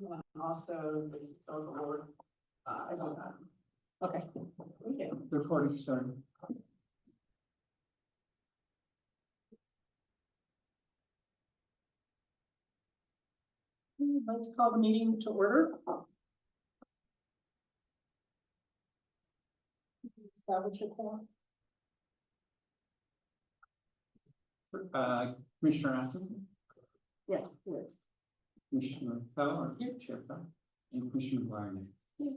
And also this award, I don't know. Okay, thank you. The recording started. I'd like to call the meeting to order. Establish a quorum. Commissioner Atherton, Yeah, good. Commissioner Fellow, or Chair Fellow, and Commissioner Blair. Yeah.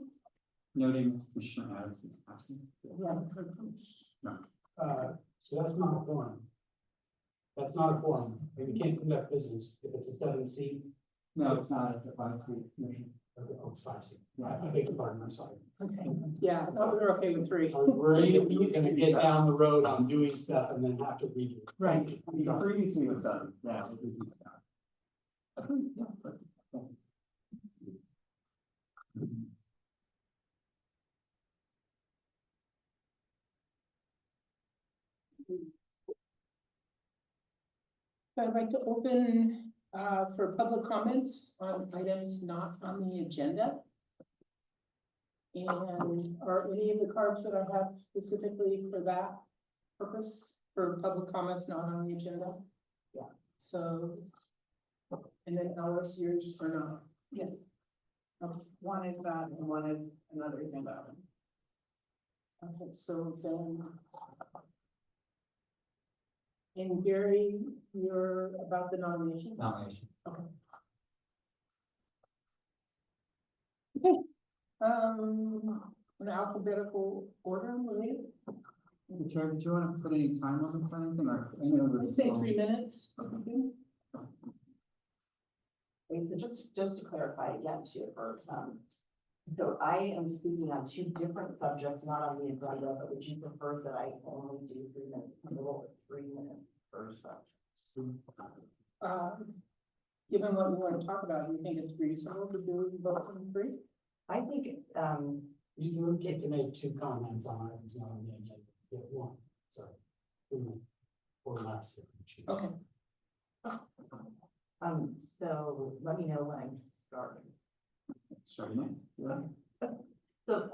Noting Commissioner Adams is absent. Yeah. No. So that's not a forum. That's not a forum, and you can't conduct business if it's a 7C. No, it's not, it's a 5-seat commission. Okay, oh, it's 5C. Yeah. I beg your pardon, I'm sorry. Okay, yeah, I thought we were okay with 3. We're gonna get down the road on doing stuff and then have to redo. Right, previously was done, yeah. it was done. I think, yeah, but- So I'd like to open for public comments on items not on the agenda. And are any of the cards that I have specifically for that purpose, for public comments not on the agenda? Yeah. So, and then Alice, yours are not? Yes. One is that and one is another agenda item. Okay, so then. And Gary, you're about the nomination? Nomination. In alphabetical order, maybe? Chair, did you want to put any time on this or anything, or? I know we're- I'd say 3 minutes. Okay, so just to clarify again, Chair, so I am speaking on 2 different subjects, not on the agenda, but would you prefer that I only do 3 minutes, or 3 minutes per subject? Given what we want to talk about, you think it's reasonable to do both in 3? I think, You get to make 2 comments on items not on the agenda. You get 1, sorry. 3 minutes or less. Okay. so let me know when I'm starting. Starting it. Yeah. So,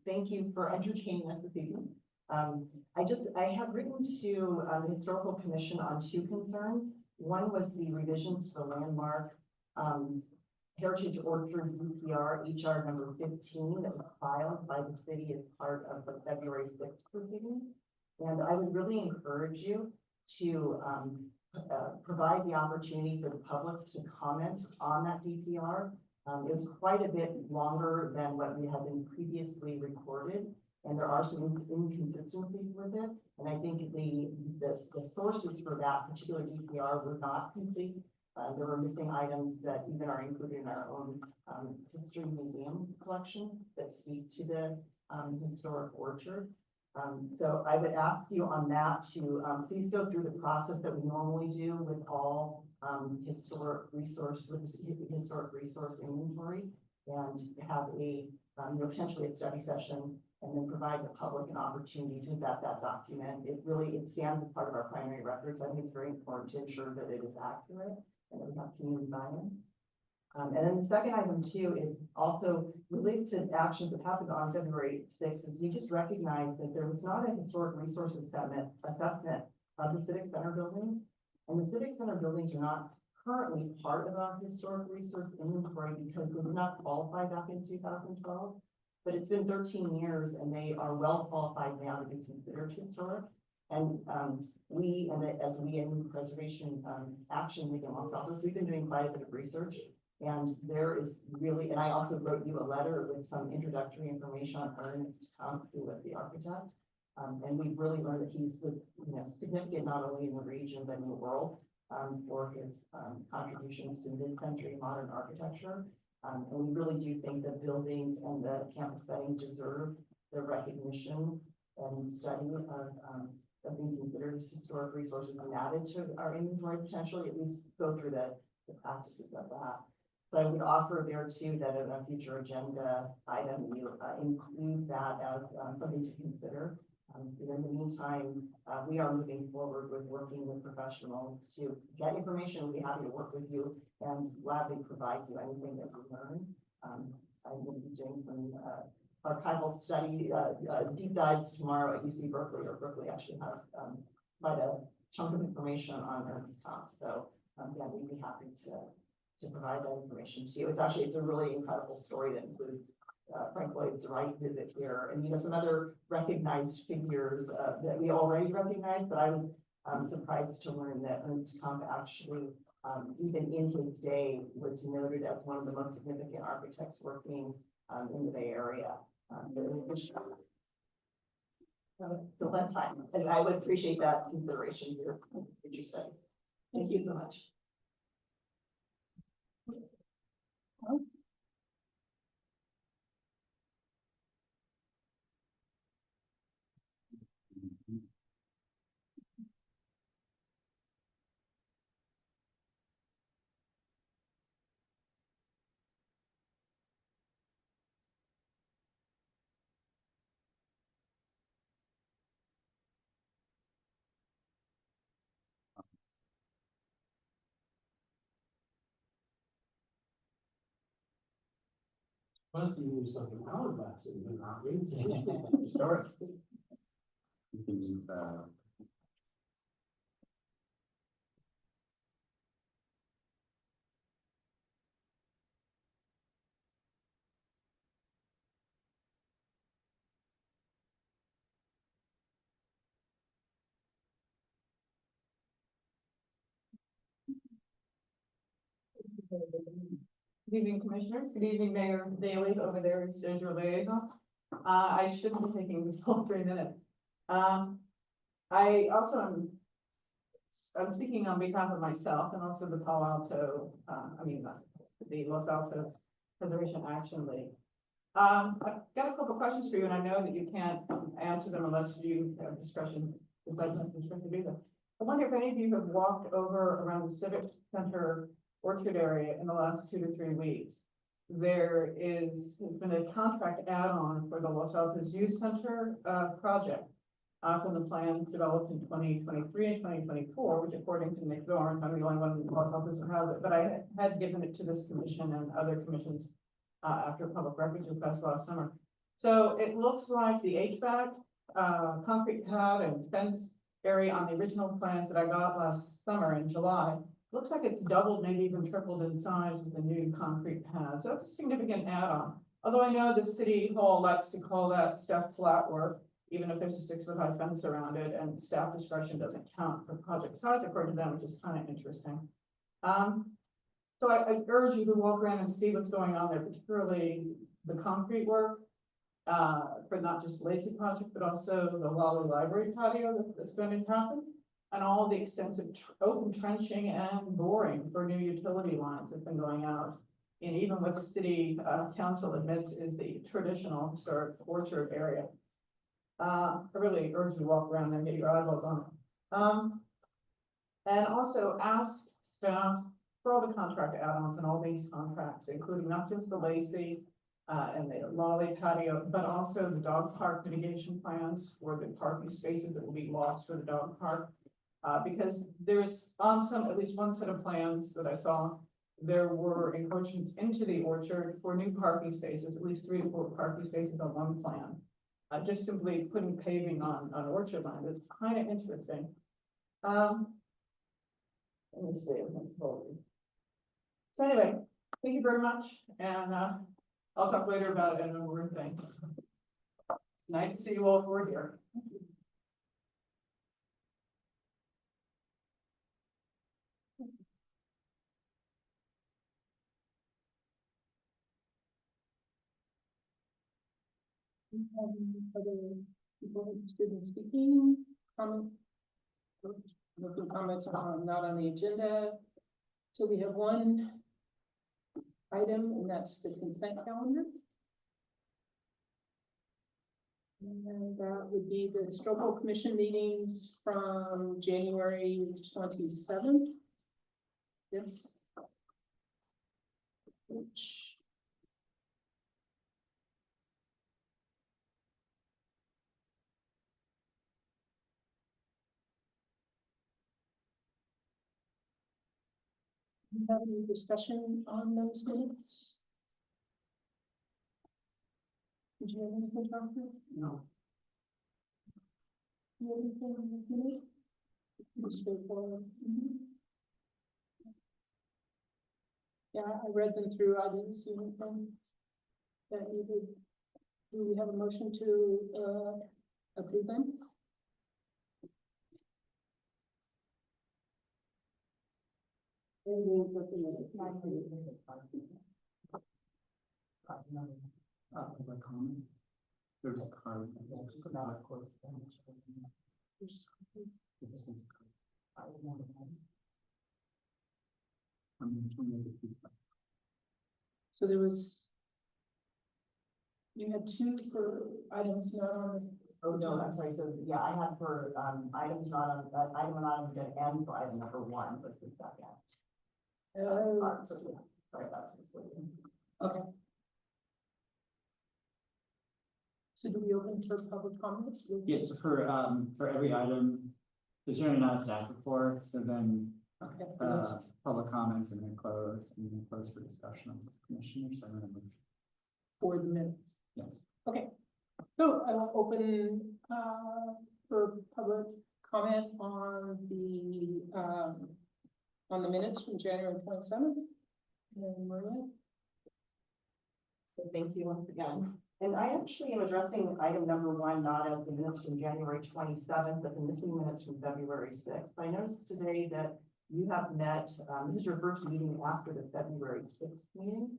thank you for entertaining us this evening. I have written to the Historical Commission on 2 concerns. One was the revisions to the landmark, Heritage Orchard DPR HR number 15 that was filed by the city as part of the February 6th proceeding. And I would really encourage you to, provide the opportunity for the public to comment on that DPR. It was quite a bit longer than what we had been previously recorded, and there are some inconsistencies with it. And I think the sources for that particular DPR were not complete. There were missing items that even are included in our own history museum collection that speak to the historic orchard. So I would ask you on that to please go through the process that we normally do with all historic resource inventory, and have a potentially a study session, and then provide the public an opportunity to vet that document. It stands as part of our primary records. I think it's very important to ensure that it is accurate and that we have community buy-in. And then the second item too is also related to actions that happened on February 6th, is we just recognized that there was not a historic resources assessment of the Civic Center buildings. And the Civic Center buildings are not currently part of our historic resource inventory because they did not qualify back in 2012. But it's been 13 years and they are well qualified now to be considered historic. And as we in Preservation Action League in Los Altos, we've been doing quite a bit of research. And there is really, and I also wrote you a letter with some introductory information on Ernest Kump, who was the architect. And we've really learned that he's significant not only in the region, but in the world for his contributions to mid-century modern architecture. And we really do think the buildings and the campus setting deserve the recognition and study of being considered as historic resources and added to our inventory, potentially at least go through the practices of that. So I would offer there too that at a future agenda item, you include that as something to consider. In the meantime, we are moving forward with working with professionals to get information. We'd be happy to work with you and gladly provide you anything that you learn. I will be doing some archival study, deep dives tomorrow at UC Berkeley, or Berkeley actually has quite a chunk of information on Ernest Cox. So yeah, we'd be happy to provide that information to you. It's a really incredible story that includes Frank Lloyd Wright visit here, and some other recognized figures that we already recognize. But I was surprised to learn that Ernst Kamp actually, even in his day, was noted as one of the most significant architects working in the Bay Area. The one time, and I would appreciate that consideration here for future studies. Thank you so much. Supposed to use something hourglass, and not read. Sorry. You can use, Good evening, Commissioners. Good evening, Mayor Daley over there as your liaison. I shouldn't be taking the full 3 minutes. I also I'm speaking on behalf of myself and also the Palo Alto, the Los Altos Preservation Action League. I've got a couple questions for you, and I know that you can't answer them unless you have discretion, the budget discretion to do that. I wonder if any of you have walked over around the Civic Center Orchard area in the last 2 to 3 weeks. There has been a contract add-on for the Los Altos Youth Center project from the plans developed in 2023 and 2024, which according to Nick Zorn, I'm the only one in Los Altos who has it, but I had given it to this commission and other commissions after public records request last summer. So it looks like the HVAC, concrete pad and fence area on the original plans that I got last summer in July, looks like it's doubled, maybe even tripled in size with the new concrete pad. So that's a significant add-on. Although I know the city hall likes to call that stuff flat work, even if there's a 6-foot-high fence around it, and staff discretion doesn't count for project size according to them, which is kind of interesting. So I urge you to walk around and see what's going on there, particularly the concrete work for not just Lacey project, but also the Lally Library patio that's going to happen, and all the extensive open trenching and boring for new utility lines that's been going out. And even what the city council admits is the traditional historic orchard area. I really urge you to walk around there and get your eyeballs on it. And also ask staff for all the contract add-ons and all these contracts, including not just the Lacey and the Lolly patio, but also the dog park mitigation plans for the parking spaces that will be lost for the dog park. Because there's on at least one set of plans that I saw, there were encroachments into the orchard for new parking spaces, at least 3 to 4 parking spaces on one plan. Just simply putting paving on orchard land is kind of interesting. Let me see. So anyway, thank you very much, and I'll talk later about it in a room thing. Nice to see you all for here. Other people interested in speaking? No comments are not on the agenda. So we have one item, and that's the consent calendar. And that would be the historical commission meetings from January 27th. Yes. Which you have any discussion on those minutes? Did you have anything, Doctor? No. You have anything on the minute? Pretty straightforward. Yeah, I read them through, I didn't see anything that needed. Do we have a motion to, approve them? Public comment. There's a card. So there was. You had two for items not on Oh, no, I'm sorry, so, yeah, I had for, items not on, item not on the agenda and for item number 1 was the second. the, So, yeah, sorry, that's misleading. okay. So do we open for public comment? Yes, so for every item, there's generally not a staff report, so then, Okay. public comments and then close for discussion of the commissioners. So I'm gonna move. For the minutes. Yes. So I will open, for public comment on the minutes from January 27th. And Maria? So thank you once again. And I actually am addressing item number 1, not as the minutes from January 27th, but the missing minutes from February 6th. I noticed today that you have met, this is your first meeting after the February 6th meeting.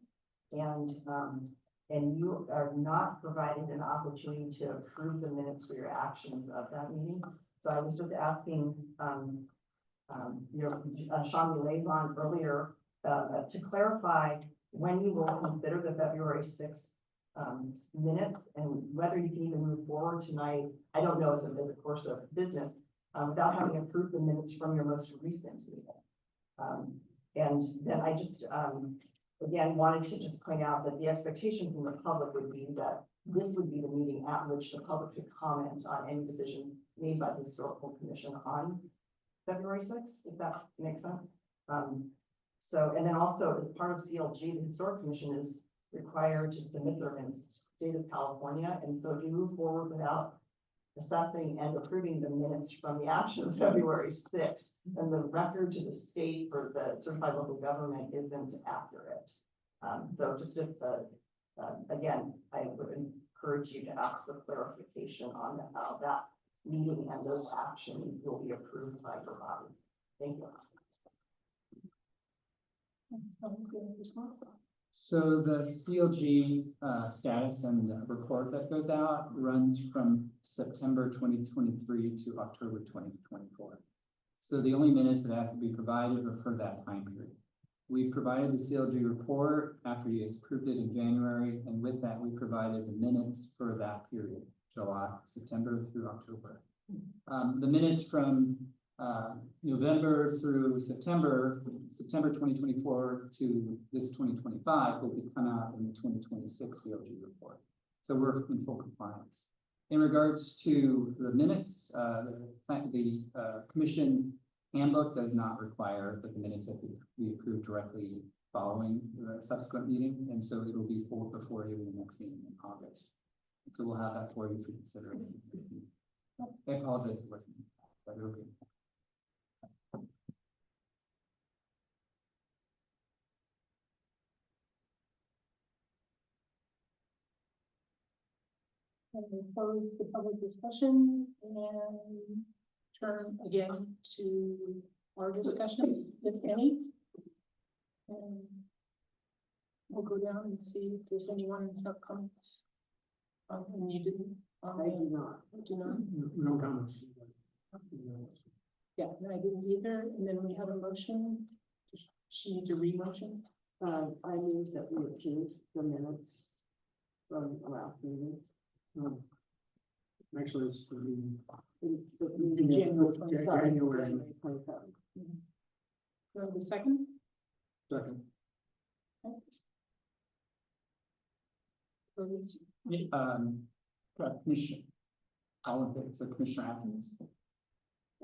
And you are not provided an opportunity to approve the minutes for your actions of that meeting. So I was just asking, Sean Liaison earlier, to clarify when you will consider the February 6th minutes and whether you can even move forward tonight. I don't know as a course of business, without having approved the minutes from your most recent meeting. And then I just, again, wanted to just point out that the expectation from the public would be that this would be the meeting at which the public could comment on any decision made by the Historical Commission on February 6th, if that makes sense. So, and then also as part of CLG, the Historic Commission is required to submit their minutes to the state of California. And so if you move forward without assessing and approving the minutes from the action of February 6th, then the record to the state for the certified local government isn't accurate. So just if, again, I would encourage you to ask for clarification on how that meeting and those actions will be approved by your body. Thank you. So the CLG status and the report that goes out runs from September 2023 to October 2024. So the only minutes that have to be provided are for that time period. We provided the CLG report after you approved it in January, and with that, we provided the minutes for that period, September through October. The minutes from November through September 2024 to this 2025 will come out in the 2026 CLG report. So we're in full compliance. In regards to the minutes, the commission handbook does not require that the minutes that be approved directly following the subsequent meeting, and so it will be before you in the next meeting in August. So we'll have that for you for consideration. I apologize for what, but it'll be. And we close the public discussion and turn again to our discussions, if any. And we'll go down and see if there's anyone who have comments. And you didn't. I do not. Do not. No comments. Yeah, and I didn't either. And then we have a motion. Does she need to re-motion? I move that we approve the minutes from the last meeting. Actually, it's the January 27th. January 27th. Do I have a second? second. Commissioner, all in favor, so Commissioner Atkins,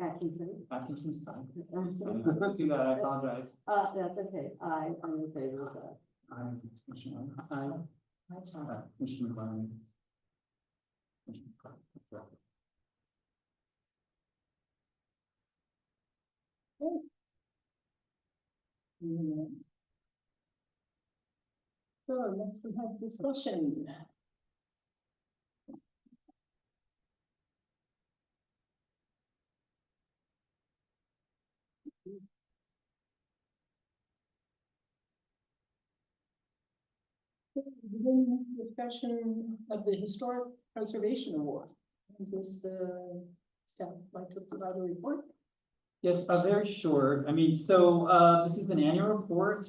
Atkinson. Atkinson's time. I didn't see that, I apologize. That's okay. I'm in favor of that. I'm Commissioner. Commissioner McGuire. So next we have discussion. Begin discussion of the Historic Preservation Award. Does the staff like to provide a report? Yes, very short. I mean, so, this is an annual report,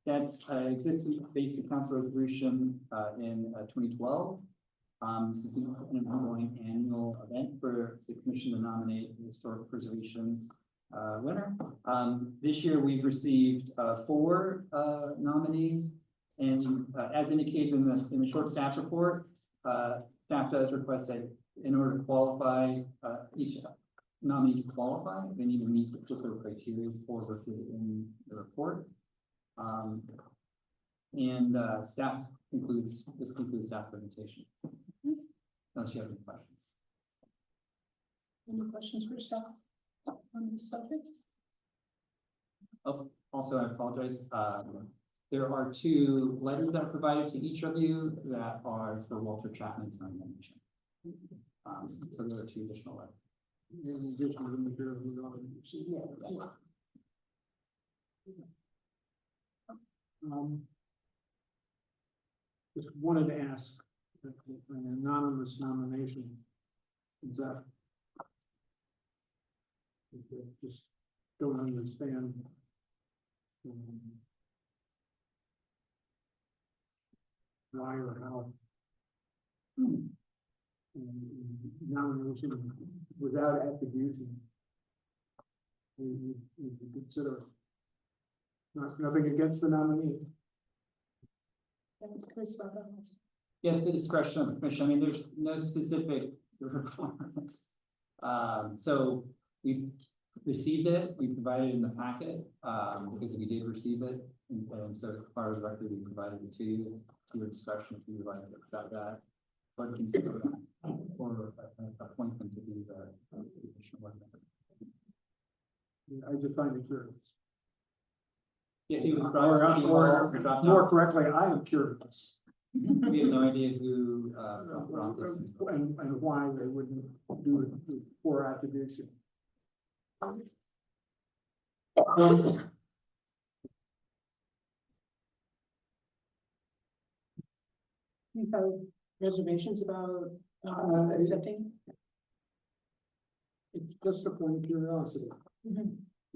that's, existing basic council resolution, in 2012. This has been an ongoing annual event for the commission to nominate the historic preservation, winner. This year we've received, 4, nominees. And, as indicated in the short staff report, staff does request that in order to qualify, each nominee to qualify, they need to meet particular criteria for listed in the report. Staff this concludes staff presentation. Unless you have any questions. Any questions for staff on this subject? Oh, also, I apologize. There are 2 letters that are provided to each of you that are for Walter Chapman's nomination. So there are 2 additional letters. In addition to the material we already received. Yeah. Just wanted to ask, an anonymous nomination, is that? Just don't understand. Why or how. Nomination without attribution. We consider. Nothing against the nominee. That's Chris Webber. Yes, the discretion of the commission. I mean, there's no specific requirements. So we received it, we provided it in the packet, because we did receive it. And so as far as record, we provided it to you, to your discretion, if you would like to accept that. Or consider that, or appoint them to be the additional board member. I just find it curious. Yeah, it was brought up. Or more correctly, I am curious. We have no idea who, brought this. And why they wouldn't do it for attribution. You have reservations about accepting? It's just a point of curiosity.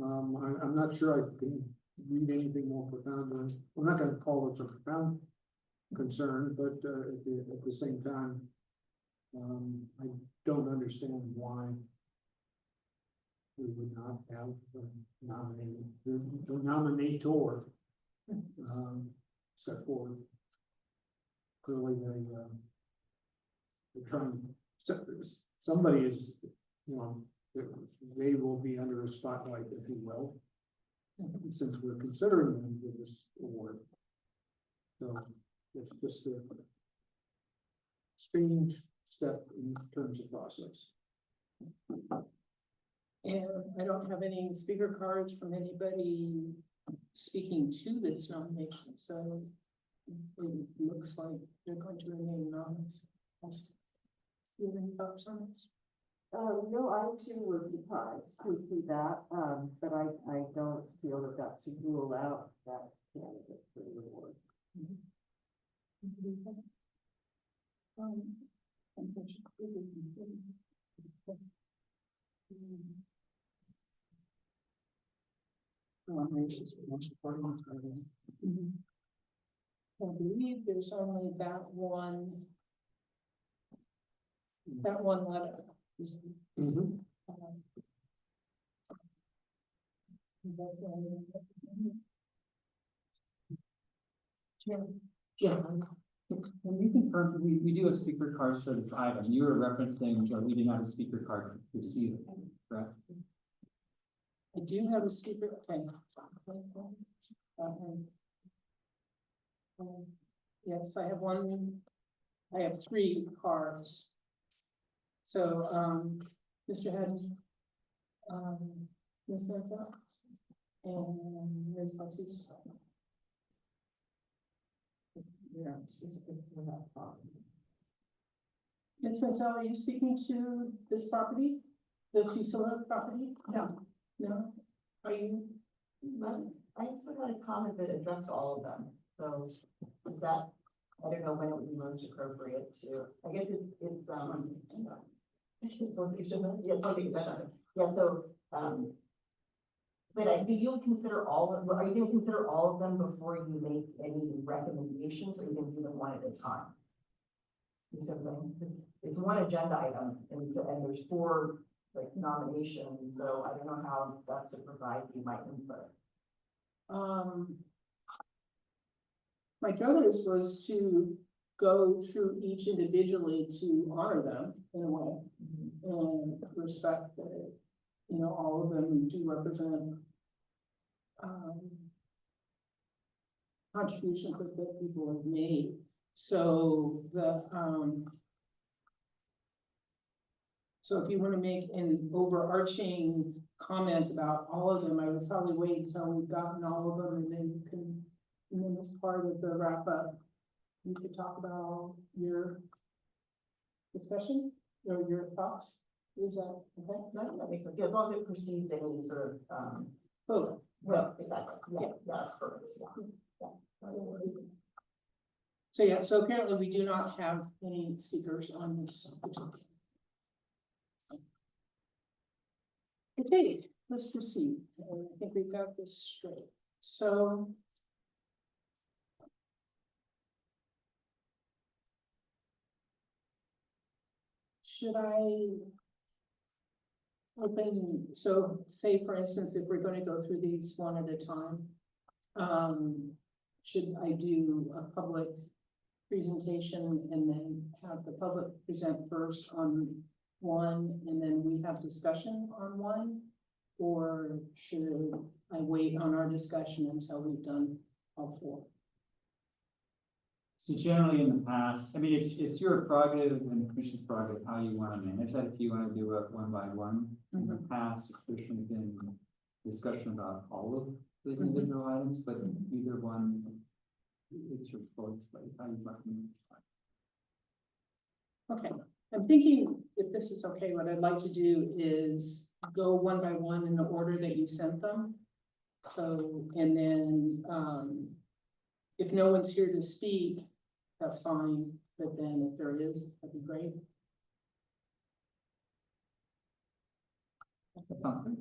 I'm not sure I can read anything more profound. I'm not gonna call it a profound concern, but at the same time, I don't understand why we would not have nominated, the nominator, step forward. Clearly, they're trying, somebody is, you know, they will be under a spotlight, if you will, since we're considering them for this award. So it's just a strange step in terms of process. And I don't have any speaker cards from anybody speaking to this nomination, so it looks like they're going to remain anonymous. Do you have any thoughts on this? No, I too was surprised to see that, but I don't feel that should rule out that candidate for the award. I believe there's only that one letter. Yeah. Can you confirm, we do have speaker cards for this item. You were referencing, we did not have a speaker card to receive it, correct? do have a speaker, okay. Yes, I have one, I have three cards. So, Mr. Hedden, Ms. Mansell, and Ms. Bautista. Yeah, specific for that problem. Ms. Mansell, are you speaking to this property, the Fusilla property? No. No? Are you? I just would like a comment that addressed all of them, so is that, I don't know when it would be most appropriate to, I guess it's, it's yeah, so, but you'll consider all of, are you gonna consider all of them before you make any recommendations, or are you gonna do them one at a time? You see what I'm saying? It's one agenda item, and there's 4, like, nominations, so I don't know how best to provide you my input. My druthers was to go through each individually to honor them in a way and respect that, you know, all of them do represent contributions that people have made. So so if you want to make an overarching comment about all of them, I would probably wait until we've gotten all of them, and then you can, and then as part of the wrap up, you could talk about your discussion or your thoughts. Is that okay? No, that makes sense, yeah, as long as it precedes any sort of, Both. well, exactly, yeah, that's perfect, yeah. So yeah, so apparently we do not have any speakers on this. Okay, let's proceed. I think we've got this straight. So should I open, so say for instance, if we're going to go through these one at a time, should I do a public presentation and then have the public present first on one and then we have discussion on one? Or should I wait on our discussion until we've done all 4? So generally in the past, I mean, it's your prerogative and the commission's prerogative how you want to manage that. If you want to do it one by one. In the past, it's traditionally been discussion about all of the individual items, but either one, it's your choice, but how you recommend. Okay, I'm thinking if this is okay, what I'd like to do is go one by one in the order that you sent them. So, and then, if no one's here to speak, that's fine, but then if there is, that'd be great. That sounds good.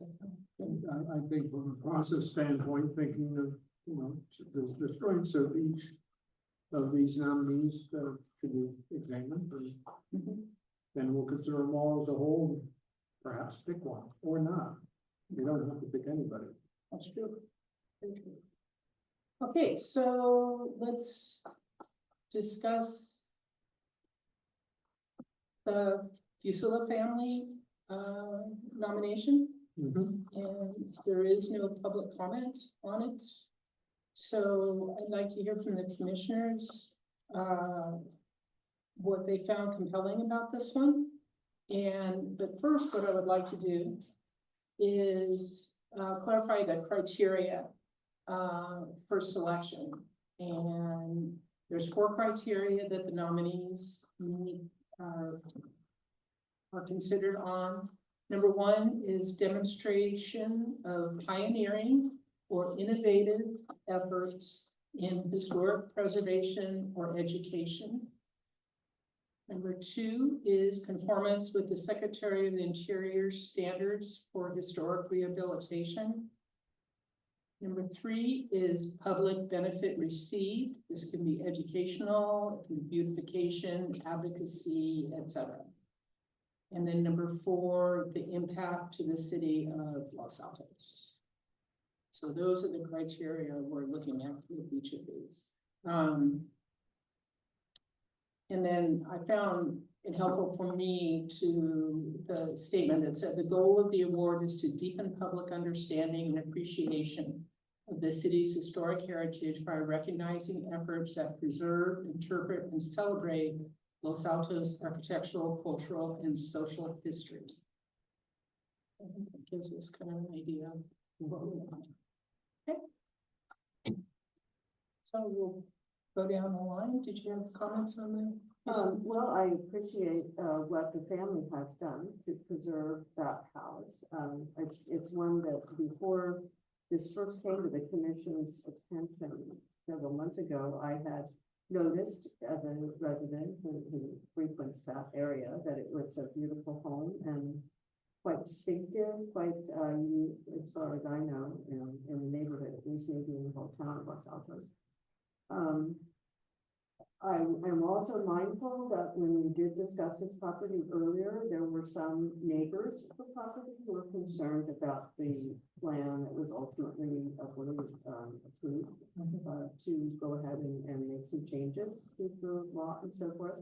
I think from a process standpoint, thinking of, you know, the strengths of each of these nominees should be examined, and then we'll consider them all as a whole, and perhaps pick one or not. You don't have to pick anybody. That's true. Very true. Okay, so let's discuss the Fusilla family nomination. And there is no public comment on it. So I'd like to hear from the commissioners, what they found compelling about this one. But first, what I would like to do is clarify the criteria for selection. And there's 4 criteria that the nominees need, are considered on. Number 1 is demonstration of pioneering or innovative efforts in historic preservation or education. Number 2 is conformance with the Secretary of the Interior standards for historic rehabilitation. Number 3 is public benefit received. This can be educational, it can be beautification, advocacy, etc. And then number 4, the impact to the city of Los Altos. So those are the criteria we're looking at with each of these. And then I found it helpful for me to the statement that said the goal of the award is to deepen public understanding and appreciation of the city's historic heritage by recognizing efforts that preserve, interpret, and celebrate Los Altos architectural, cultural, and social history. I think that gives us kind of an idea of what we want. Okay. So we'll go down the line. Did you have comments on that? Well, I appreciate, what the family has done to preserve that house. It's one that before this first came to the commission's attention several months ago, I had noticed as a resident who frequents that area, that it was a beautiful home and quite distinctive, quite, unique as far as I know, in the neighborhood, at least maybe in the whole town of Los Altos. I'm also mindful that when we did discuss this property earlier, there were some neighbors of the property who were concerned about the plan that was ultimately approved, to go ahead and make some changes to the law and so forth.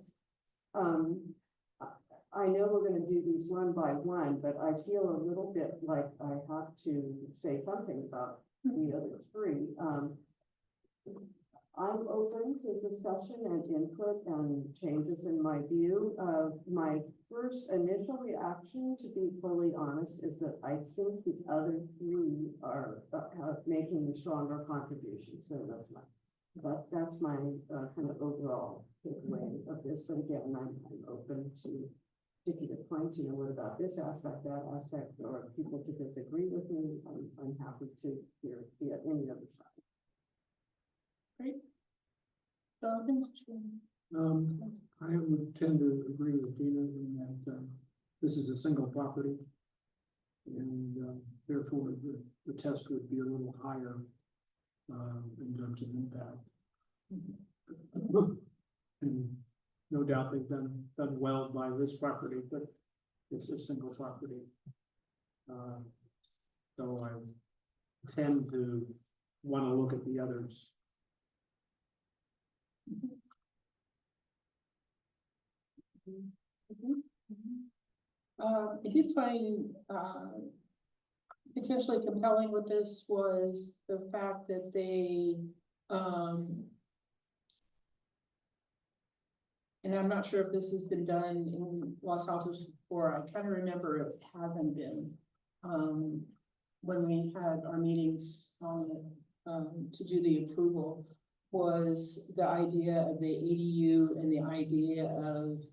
I know we're gonna do these one by one, but I feel a little bit like I have to say something about the other three. I'm open to discussion and input and changes in my view. My first initial reaction, to be fully honest, is that I think the other three are making stronger contributions. So that's my kind of overall takeaway of this. But again, I'm open to particular points. What about this aspect, that aspect, or people to disagree with me? I'm happy to hear any other side. Great. Jonathan? I would tend to agree with Dina in that, this is a single property. And, therefore, the test would be a little higher, in terms of impact. And no doubt they've done well by this property, but it's a single property. So I tend to want to look at the others. I did find potentially compelling with this was the fact that they, and I'm not sure if this has been done in Los Altos before. I kind of remember it hasn't been, when we had our meetings on it, to do the approval, was the idea of the ADU and the idea of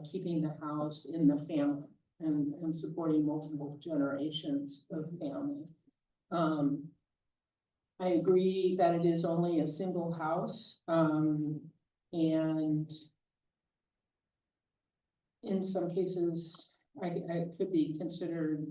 keeping the house in the family and supporting multiple generations of family. I agree that it is only a single house, and in some cases, I could be considered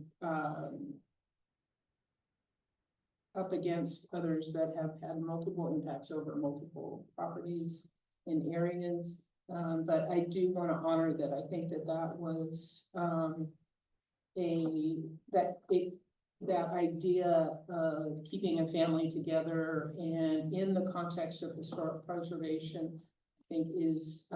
up against others that have had multiple impacts over multiple properties in areas. But I do want to honor that. I think that that was that idea of keeping a family together and in the context of historic preservation, I think is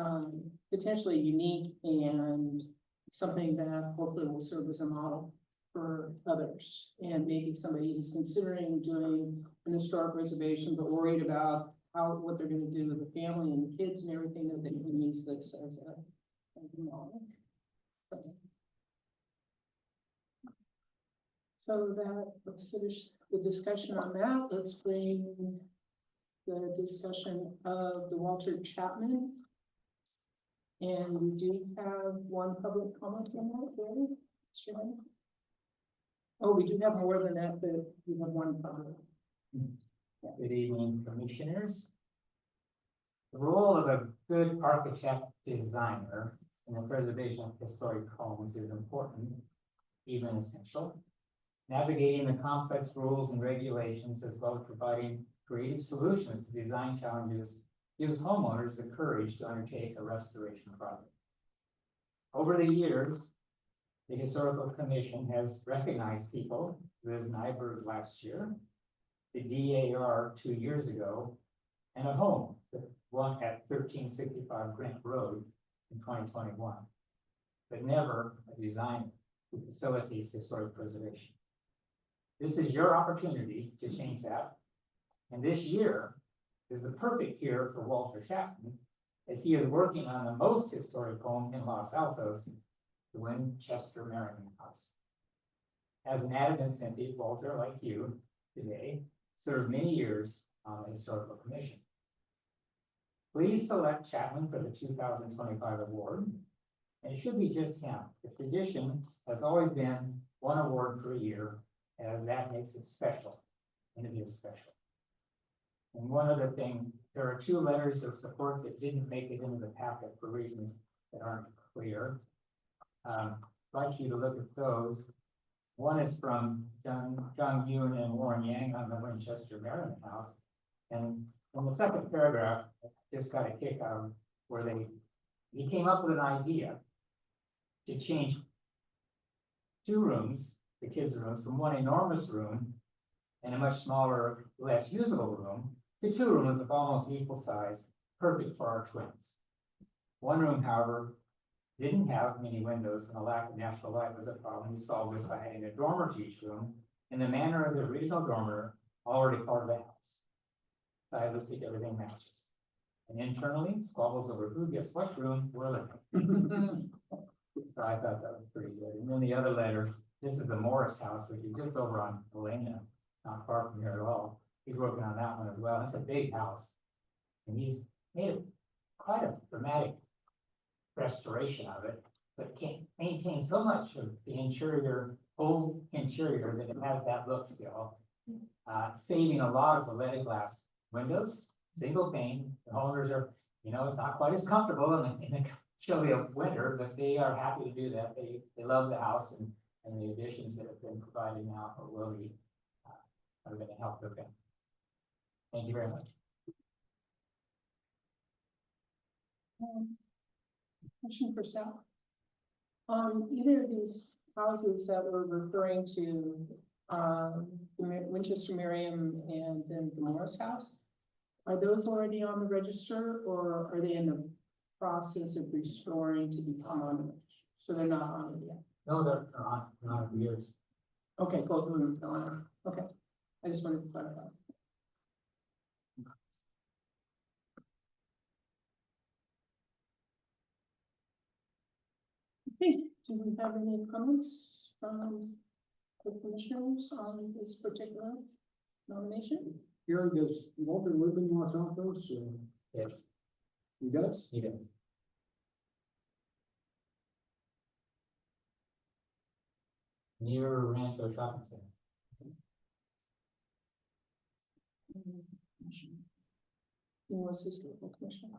potentially unique and something that hopefully will serve as a model for others. And maybe somebody who's considering doing an historic preservation but worried about what they're going to do with the family and the kids and everything, that they can use this as a model. So let's finish the discussion on that. Let's bring the discussion of the Walter Chapman. And we do have one public comment on that, Gary? Mr. Henry? Oh, we do have more than that, but we have one public. Good evening, commissioners. The role of a good architect designer in the preservation of historic homes is important, even essential. Navigating the complex rules and regulations, as well as providing creative solutions to design challenges, gives homeowners the courage to undertake a restoration project. Over the years, the Historical Commission has recognized people, Liz Nyberg last year, the DAR 2 years ago, and a home, the one at 1365 Grant Road, in 2021, but never a designer who facilitates historic preservation. This is your opportunity to change that. And this year is the perfect year for Walter Chapman, as he is working on the most historic home in Los Altos, the Winchester Merriman House. As an added incentive, Walter, like you today, served many years on the Historical Commission. Please select Chapman for the 2025 award, and it should be just him. The tradition has always been one award per year, as that makes it special, and it is special. And one other thing, there are 2 letters of support that didn't make it into the packet for reasons that aren't clear. I'd like you to look at those. One is from John Yoon and Warren Yang on the Winchester Merriman House. And in the second paragraph, I just got a kick out of where he came up with an idea to change 2 rooms, the kids' rooms, from one enormous room and a much smaller, less usable room to 2 rooms of almost equal size, perfect for our twins. One room, however, didn't have many windows, and a lack of natural light was a problem. We solved this by adding a dormer to each room in the manner of the original dormer, already part of the house. Stylistic, everything matches. And internally, squabbles over who gets what room were living. So I thought that was pretty good. And then the other letter, this is the Morris house, which is just over on Elena, not far from here at all. He's working on that one as well. It's a big house. And he's made quite a dramatic restoration of it, but can't maintain so much of the interior, old interior, that it has that look still. Saving a lot of the leaded glass windows, single pane. The homeowners are, it's not quite as comfortable in the chilly of winter, but they are happy to do that. They love the house, and the additions that have been provided now or will be are going to help with them. Thank you very much. Question for staff. Either of these houses that we're referring to, Winchester Merriam and then the Morris House, are those already on the register, or are they in the process of restoring to become on the register? So they're not on it yet. No, they're not years. Okay, both of them are on. Okay, I just wanted to clarify. Okay, do we have any comments from the commissioners on this particular nomination? Gary, does Walter live in Los Altos? Yes, He does? he does. Near Rancho Shopping Center. U.S. Historical Commission.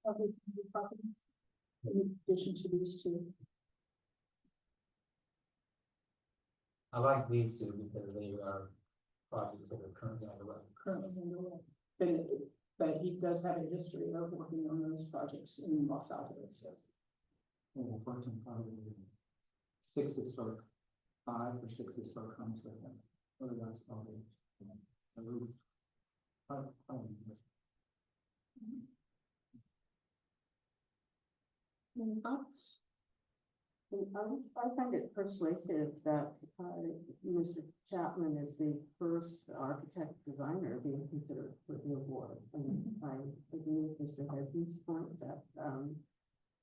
Other properties, in addition to these 2. I like these 2 because they are projects that are currently underway. Currently underway. But he does have a history of working on those projects in Los Altos. Yes. We've worked on probably 6 historic, 5 or 6 historic homes with them. Whether that's probably a roof. Any thoughts? I find it persuasive that Mr. Chapman is the first architect designer being considered for the award. And I agree with Mr. Hesden's point that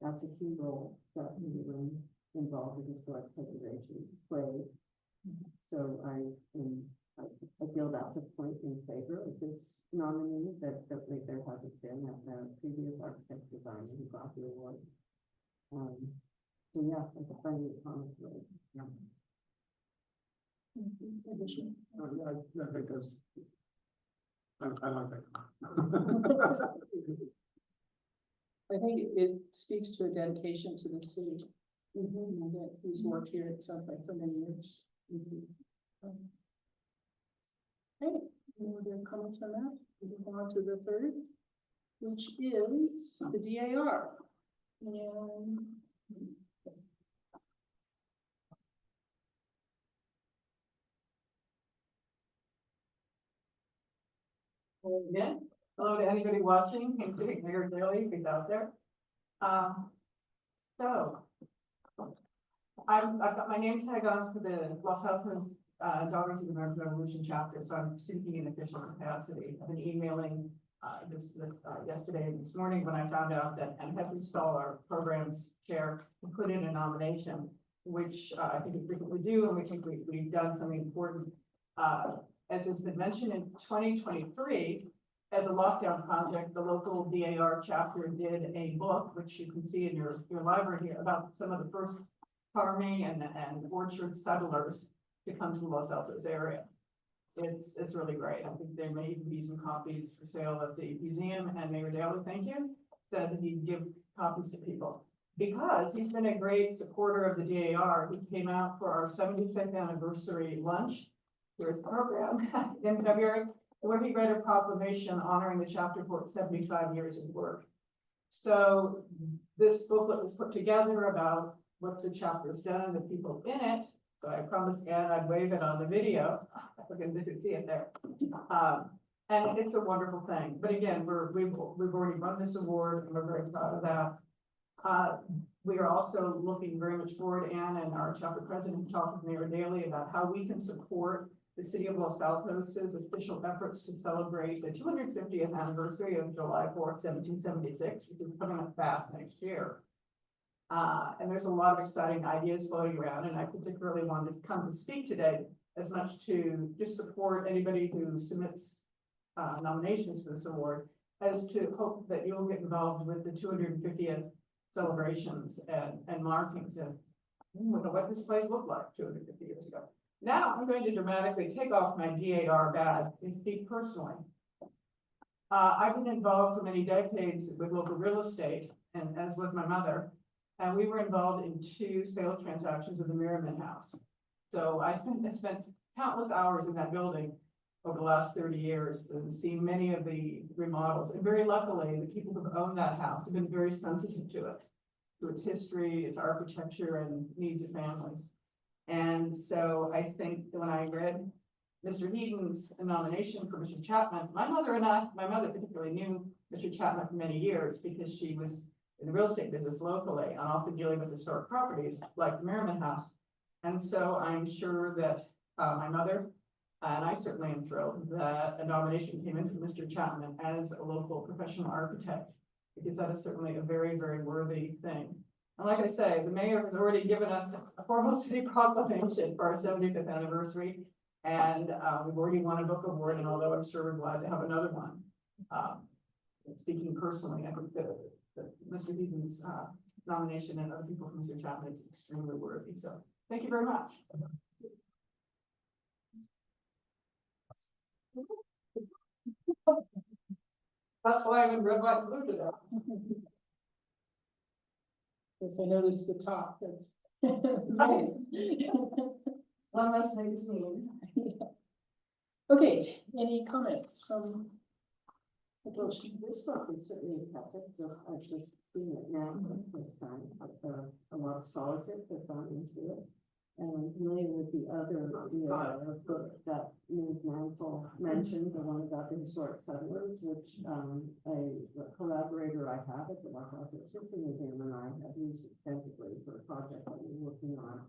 that's a key role that anyone involved in historic preservation plays. So I feel that's a point in favor of this nominee, that there hasn't been a previous architect designer who got the award. So yeah, I find it honestly. Additional. I think that's, I like that. I think it speaks to a dedication to the city. That he's worked here, it sounds like, for many years. Okay, any other comments on that? We move on to the third, which is the DAR. And Again, hello to anybody watching, including Mayor Daley, if he's out there. So. I've got my name tag on for the Los Altos, Daughters of the American Revolution chapter, so I'm speaking in official capacity. I've been emailing, yesterday and this morning when I found out that Henry Stahl, our programs chair, put in a nomination, which I think we frequently do, and we think we've done something important. As has been mentioned in 2023, as a lockdown project, the local DAR chapter did a book, which you can see in your library here, about some of the first farming and orchard settlers to come to the Los Altos area. It's really great. I think there may even be some copies for sale at the museum, and Mayor Daley, thank you, said that he'd give copies to people. Because he's been a great supporter of the DAR. He came out for our 75th anniversary lunch. Here's the program in February, where he read a proclamation honoring the chapter for its 75 years of work. So this booklet was put together about what the chapter's done, the people in it. So I promised Ann I'd wave it on the video. I think you can see it there. And it's a wonderful thing. But again, we've already won this award, and we're very proud of that. We are also looking very much forward, Ann and our chapter president talked with Mayor Daley about how we can support the city of Los Altos' official efforts to celebrate the 250th anniversary of July 4th, 1776, which is coming up fast next year. And there's a lot of exciting ideas floating around, and I particularly wanted to come to speak today as much to just support anybody who submits nominations for this award, as to hope that you'll get involved with the 250th celebrations and markings of what this place looked like 250 years ago. Now I'm going to dramatically take off my DAR badge and speak personally. I've been involved for many decades with local real estate, and as was my mother. And we were involved in 2 sales transactions of the Merriman House. So I spent countless hours in that building over the last 30 years and seen many of the remodels. And very luckily, the people who own that house have been very sensitive to it, to its history, its architecture, and needs of families. And so I think that when I read Mr. Heaton's nomination for Mr. Chapman, my mother particularly knew Mr. Chapman for many years because she was in the real estate business locally and often dealing with historic properties like the Merriman House. And so I'm sure that my mother, and I certainly am thrilled that a nomination came in from Mr. Chapman as a local professional architect, because that is certainly a very, very worthy thing. And like I say, the mayor has already given us a formal city proclamation for our 75th anniversary. And we've already won a book award, and although I'm sure we're glad to have another one. Speaking personally, I think that Mr. Heaton's nomination and other people from Mr. Chapman is extremely worthy. So thank you very much. That's why I'm in red, white, and blue today. yes, I noticed the top, that's. One less magazine. Okay, any comments from? Well, this book is certainly impressive. I've just seen it now for the first time. A lot of scholarship has gone into it. And I'm familiar with the other book that Ms. Mansell mentioned, the one about the historic settlers, which a collaborator I have at the Los Altos History Museum and I have used extensively for a project that we're working on.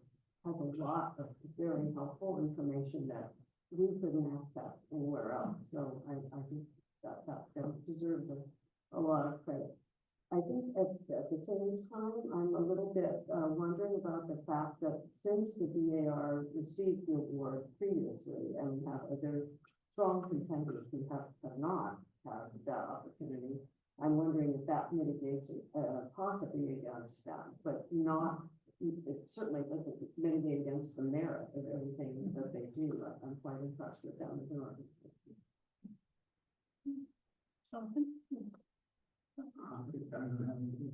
Has a lot of very helpful information that we couldn't access anywhere else. So I think that deserves a lot of credit. I think at the same time, I'm a little bit wondering about the fact that since the DAR received the award previously and have other strong contenders who have not had that opportunity, I'm wondering if that mitigates possibly against that, but not, it certainly doesn't mitigate against the merit of everything that they do. I'm quite impressed with them as an organization. Jonathan? I don't have anything.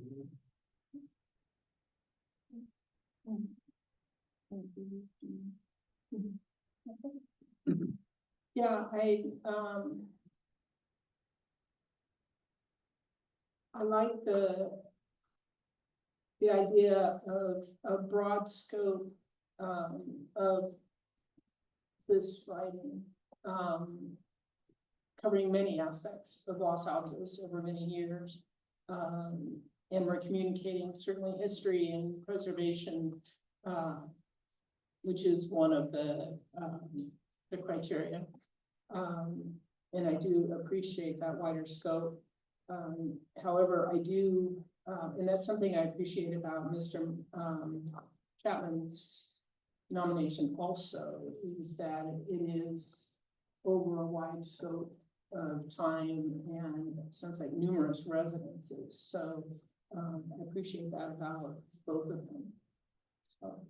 Yeah, I like the idea of a broad scope, of this writing, covering many aspects of Los Altos over many years. And we're communicating certainly history and preservation, which is one of the criteria. And I do appreciate that wider scope. However, I do, and that's something I appreciate about Mr. Chapman's nomination also, is that it is over a wide scope of time and sounds like numerous residences. So I appreciate that about both of them. So,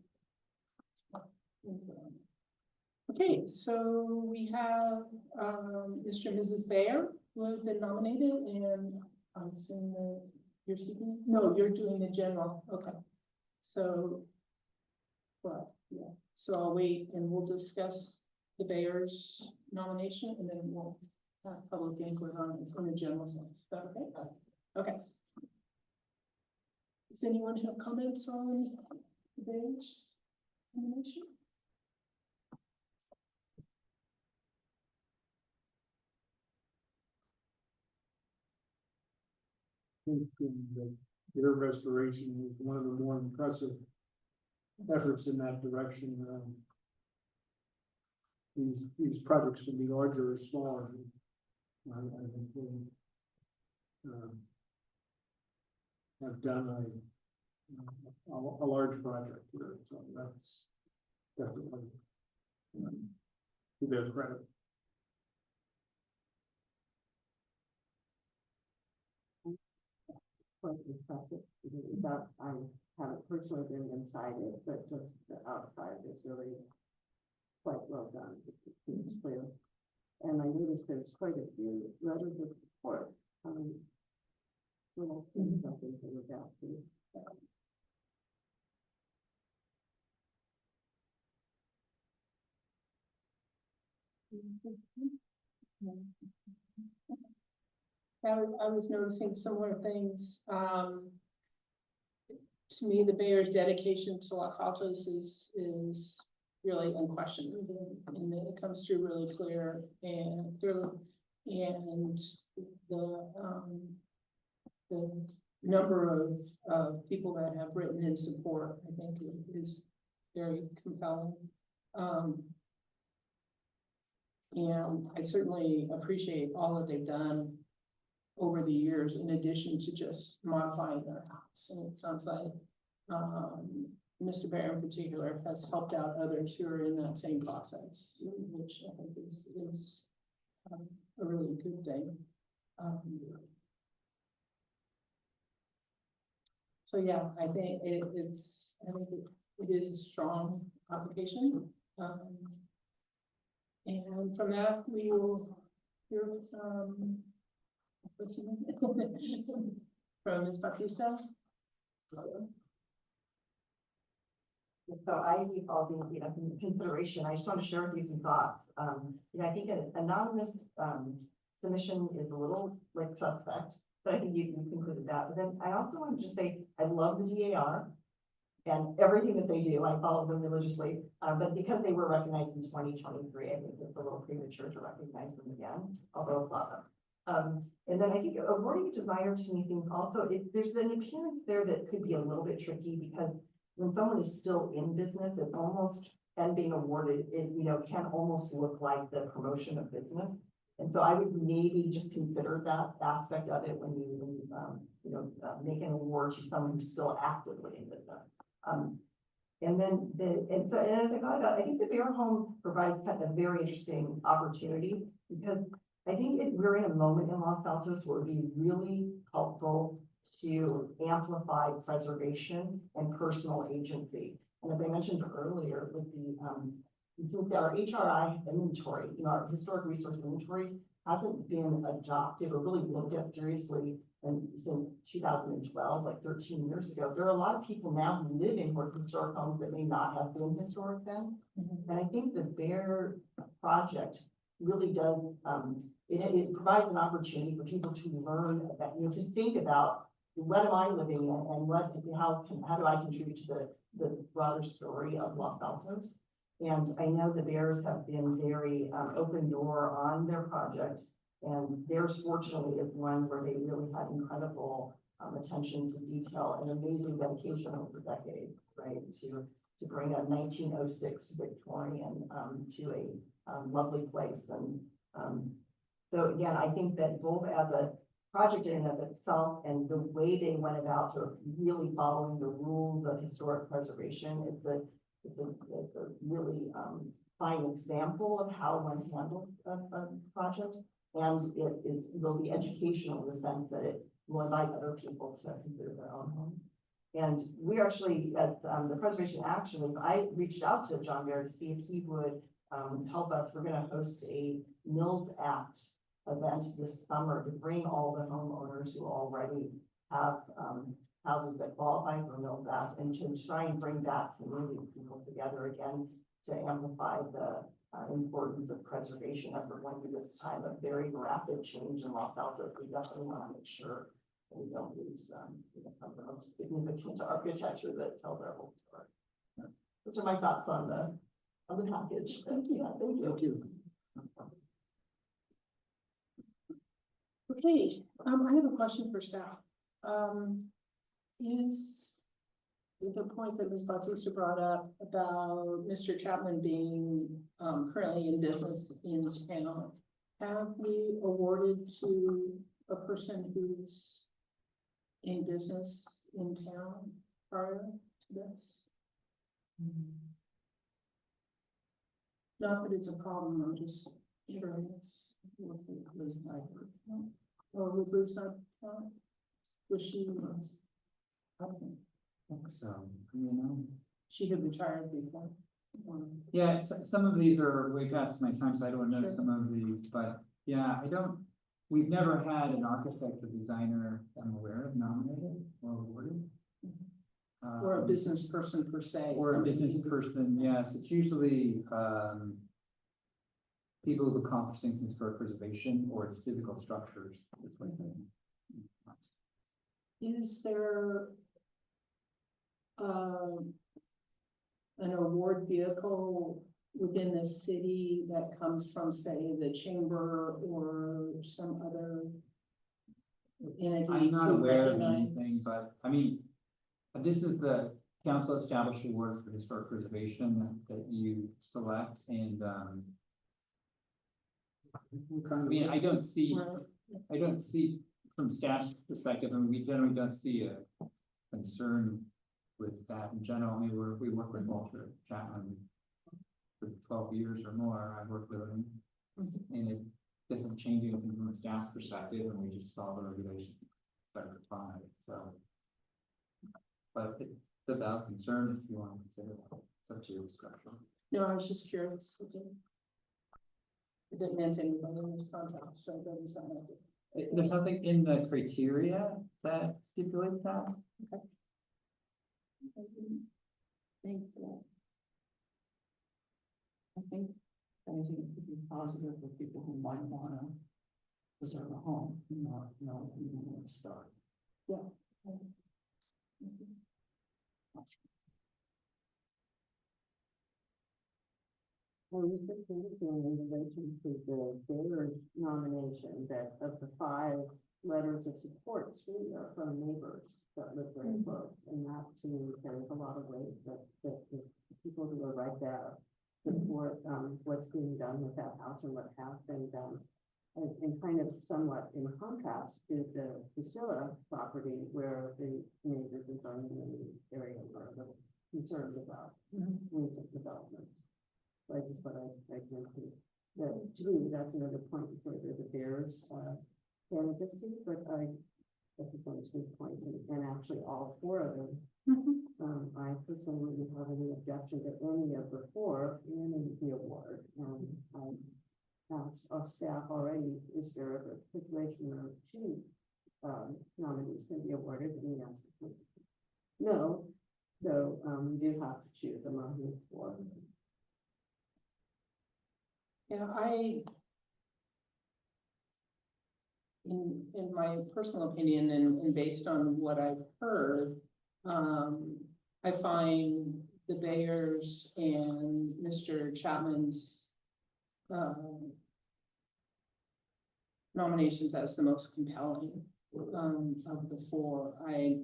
okay, so we have Mr. and Mrs. Bayer who have been nominated, and I'm assuming that you're speaking. No, you're doing the general. Okay, so, well, yeah. So I'll wait and we'll discuss the Bayer's nomination, and then we'll have public input on the general side. Is that okay? Okay. Does anyone have comments on the Bayer's nomination? I think their restoration is one of the more impressive efforts in that direction. These projects can be larger or smaller. I think they have done a large project here, so that's definitely to their credit. Quite impressive, that I haven't personally been inside it, but just the outside is really quite well done. It's clear. And I noticed there's quite a few letters of support, little things I think to look out to. I was noticing similar things. To me, the Bayer's dedication to Los Altos is really unquestioned, and it comes through really clear and clearly. And the number of people that have written in support, I think, is very compelling. And I certainly appreciate all that they've done over the years, in addition to just modifying their house. And it sounds like Mr. Bayer in particular has helped out others who are in that same process, which I think is a really good thing. So yeah, I think it is a strong application. And from that, we will hear from Ms. Bautista. So I leave all the, in consideration. I just want to share with you some thoughts. I think an anonymous submission is a little like suspect, but I think you concluded that. But then I also want to just say, I love the DAR and everything that they do. I follow them religiously, but because they were recognized in 2023, I think it's a little premature to recognize them again, although I love them. And then I think awarding a designer to me seems also, there's an appearance there that could be a little bit tricky, because when someone is still in business, it almost, and being awarded, it, can almost look like the promotion of business. And so I would maybe just consider that aspect of it when you make an award to someone who's still actively in business. And as I thought about it, I think the Bayer Home provides kind of a very interesting opportunity, because I think we're in a moment in Los Altos where it would be really helpful to amplify preservation and personal agency. And as I mentioned earlier, with And since our HRI inventory, our historic resource inventory hasn't been adopted or really looked at seriously since 2012, like 13 years ago, there are a lot of people now who live in historic homes that may not have been historic then. And I think the BEAR project really does, it provides an opportunity for people to learn about, to think about what am I living in and how do I contribute to the broader story of Los Altos. And I know the Bears have been very open door on their project, and theirs fortunately is one where they really had incredible attention to detail and amazing dedication over decades, right? To bring a 1906 Victorian to a lovely place. And so again, I think that both as a project in and of itself and the way they went about sort of really following the rules of historic preservation, it's a really fine example of how one handles a project. And it will be educational in the sense that it will invite other people to consider their own home. And we actually, at the Preservation Action League, I reached out to John Bear to see if he would help us. We're going to host a Mills Act event this summer to bring all the homeowners who already have houses that qualify for Mills Act, and to try and bring that community of people together again to amplify the importance of preservation as we're going through this time of very rapid change in Los Altos. We definitely want to make sure that we don't lose some of the most significant architecture that tells our whole story. Those are my thoughts on the package. Thank you. Thank you. Thank you. Okay, I have a question for staff. Is the point that Ms. Bautista brought up about Mr. Chapman being currently in business in town, have we awarded to a person who's in business in town prior to this? Not that it's a problem, I'm just curious. Or was Liz not, was she? I don't think so, you know. She had retired before. Yeah, some of these are way past my time, so I don't know Sure. some of these, but yeah, we've never had an architect or designer I'm aware of nominated or awarded. Or a business person per se. Or a somebody business who's- person, yes, it's usually, people who accomplish things in historic preservation, or it's physical structures. That's what Is there an award vehicle within the city that comes from, say, the chamber or some other entity? I'm not to aware of recognize- anything, but, I mean, this is the council established award for historic preservation that you select, and, What kind I of- mean, I don't see, Right. from staff's perspective, I mean, we generally don't see a concern with that in general. I mean, we work with Walter Chapman for 12 years or more. I've worked with him. And it doesn't change anything from a staff's perspective, and we just follow the regulations. Certified, so. But it's about concern if you want to consider that. It's up to your discretion. No, I was just curious. It didn't mention anybody in this context, so it doesn't sound like it. There's nothing in the criteria that stipulates that. I think anything that could be positive for people who might want to preserve a home, not even want to start. Yeah. Well, you said in relation to the Baylor's nomination, that of the 5 letters of support, 3 are from neighbors that live very close, and that to me carries a lot of weight, that the people who are right there support what's being done with that house and what has been done. And kind of somewhat in contrast to the Priscilla property, where the neighbors in the area are a little concerned about recent developments. So I just thought I'd mention that, to me, that's another point where the Bears candidacy, but I at the finishing point, and actually all four of them. I personally wouldn't have any objection to any of the four winning the award, and I asked our staff already, is there a situation where two nominees can be awarded? And the answer is no. So, you do have to choose among these four. Yeah, in my personal opinion and based on what I've heard, I find the Bayers and Mr. Chapman's nominations as the most compelling of the four. I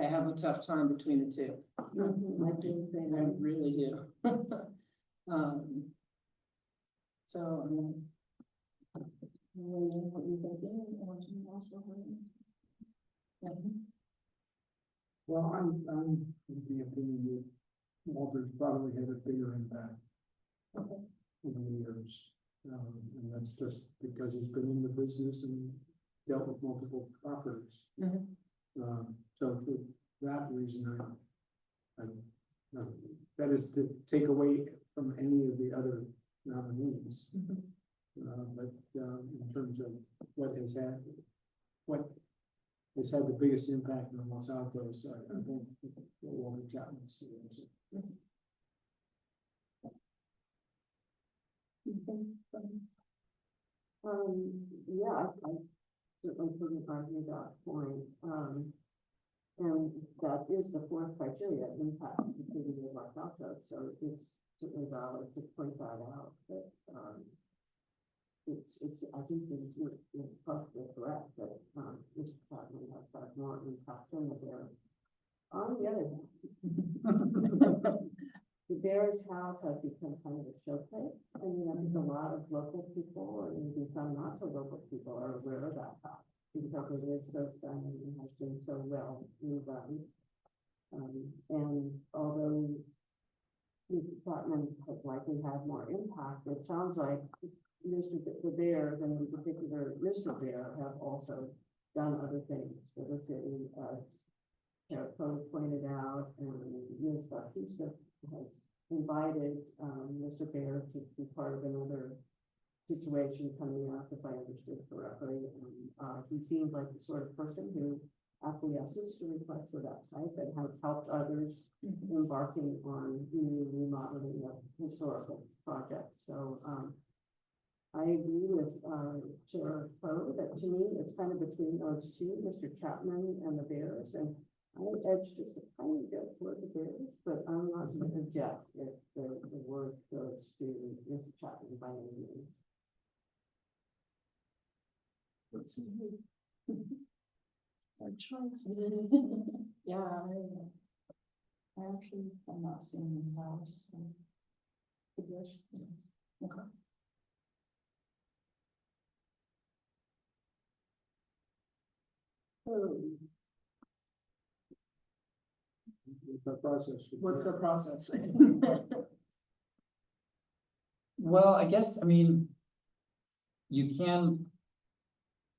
have a tough time between the two. I do think I really do. So, what you thinking? Or do you also have? Well, I'm of the opinion that Walter's probably had a bigger impact Okay. over the years. And that's just because he's been in the business and dealt with multiple properties. Mhm. So for that reason, that is to take away from any of the other nominees. Mhm. But in terms of what has had the biggest impact on Los Altos, I think Walter Chapman's the answer. Yeah, I certainly couldn't argue that point. And that is the fourth criteria, impact to the city of Los Altos, so it's certainly valid to point that out, but, I do think you're probably correct that, Mr. Chapman has had more impact than the Bears. On the other hand, the Bears house has become kind of a showcase. I mean, I think a lot of local people, and even some not so local people, are aware of that house because it is so stunning and has been so well redone. And although Mr. Chapman has likely had more impact, it sounds like the Bears, and in particular Mr. Bear, have also done other things for the city, as Chair Poe pointed out, and Ms. Bautista has invited Mr. Bear to be part of another situation coming up, if I understood correctly. And he seems like the sort of person who acquiesces to requests of that type and has helped others embarking on new remodeling of historical projects. So I agree with Chair Poe that to me it's kind of between those two, Mr. Chapman and the Bears, and I would edge just a tiny bit toward the Bears, but I'm not going to object if the word goes to Mr. Chapman by any means. Yeah, I actually have not seen this house. So. Okay. So, The process. what's the process? Well, I guess, you can,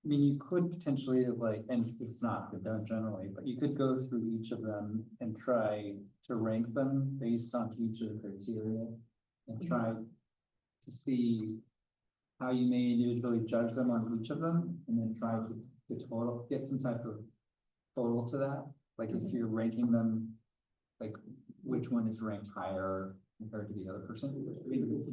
you could potentially and it's not done generally, but you could go through each of them and try to rank them based on each of the criteria and try to see how you may individually judge them on each of them, and then try to total, get some type of total to that. Like if you're ranking them, like which one is ranked higher compared to the other person.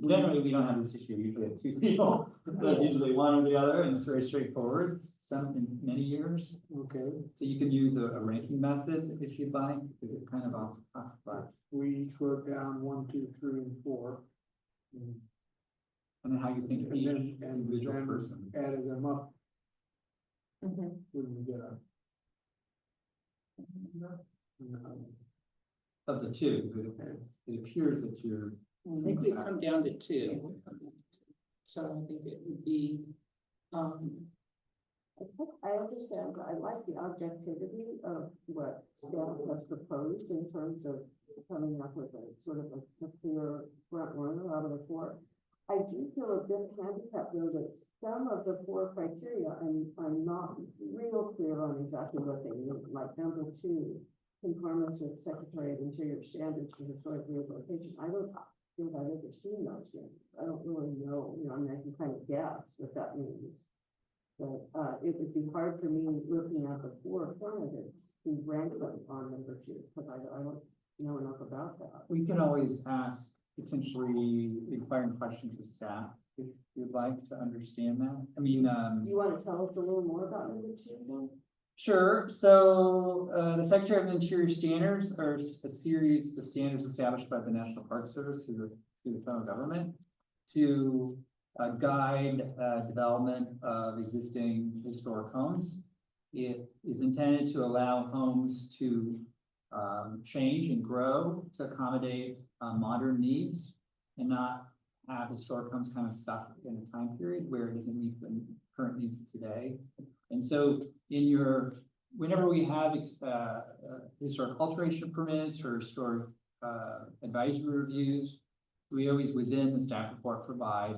Generally, we don't have this issue. We usually have two people. That's usually one or the other, and it's very straightforward. Some in many years. Okay, So you can use a ranking method if you'd like. It's kind of off, but we each wrote down 1, 2, 3, and 4. And and then how you think of each then individual person. added them up Mhm. when we get a. Of the two, it appears that you're. I think we've come down to 2. So I think it would be, I understand, I like the objectivity of what staff has proposed in terms of coming up with a sort of a clear front runner out of the four. I do feel a bit handicapped though that some of the 4 criteria, I'm not real clear on exactly what they mean, like number 2, conformance with Secretary of Interior standards for historic rehabilitation. I don't think I've ever seen those yet. I don't really know, I mean, I can kind of guess what that means. But, it would be hard for me looking at the 4 alternatives to rank them on number 2, because I don't know enough about that. We can always ask potentially inquiring questions of staff if you'd like to understand that. I mean, Do you want to tell us a little more about number 2 then? sure. So, the Secretary of the Interior standards are a series of standards established by the National Park Service through the federal government to guide development of existing historic homes. It is intended to allow homes to change and grow to accommodate modern needs and not have historic homes kind of stuck in a time period where it doesn't meet the current needs of today. And so whenever we have historic alteration permits or historic advisory reviews, we always within the staff report provide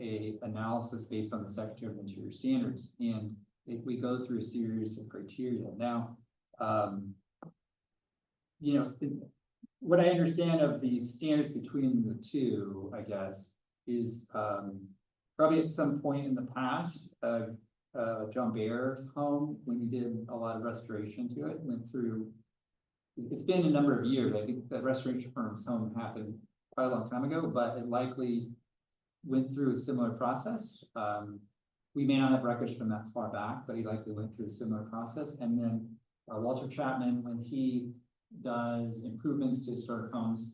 a analysis based on the Secretary of Interior standards. And we go through a series of criteria. Now, what I understand of the standards between the two, I guess, is probably at some point in the past, John Bayer's home, when he did a lot of restoration to it, went through, it's been a number of years. I think that restoration firm's home happened quite a long time ago, but it likely went through a similar process. We may not have records from that far back, but he likely went through a similar process. And then Walter Chapman, when he does improvements to historic homes,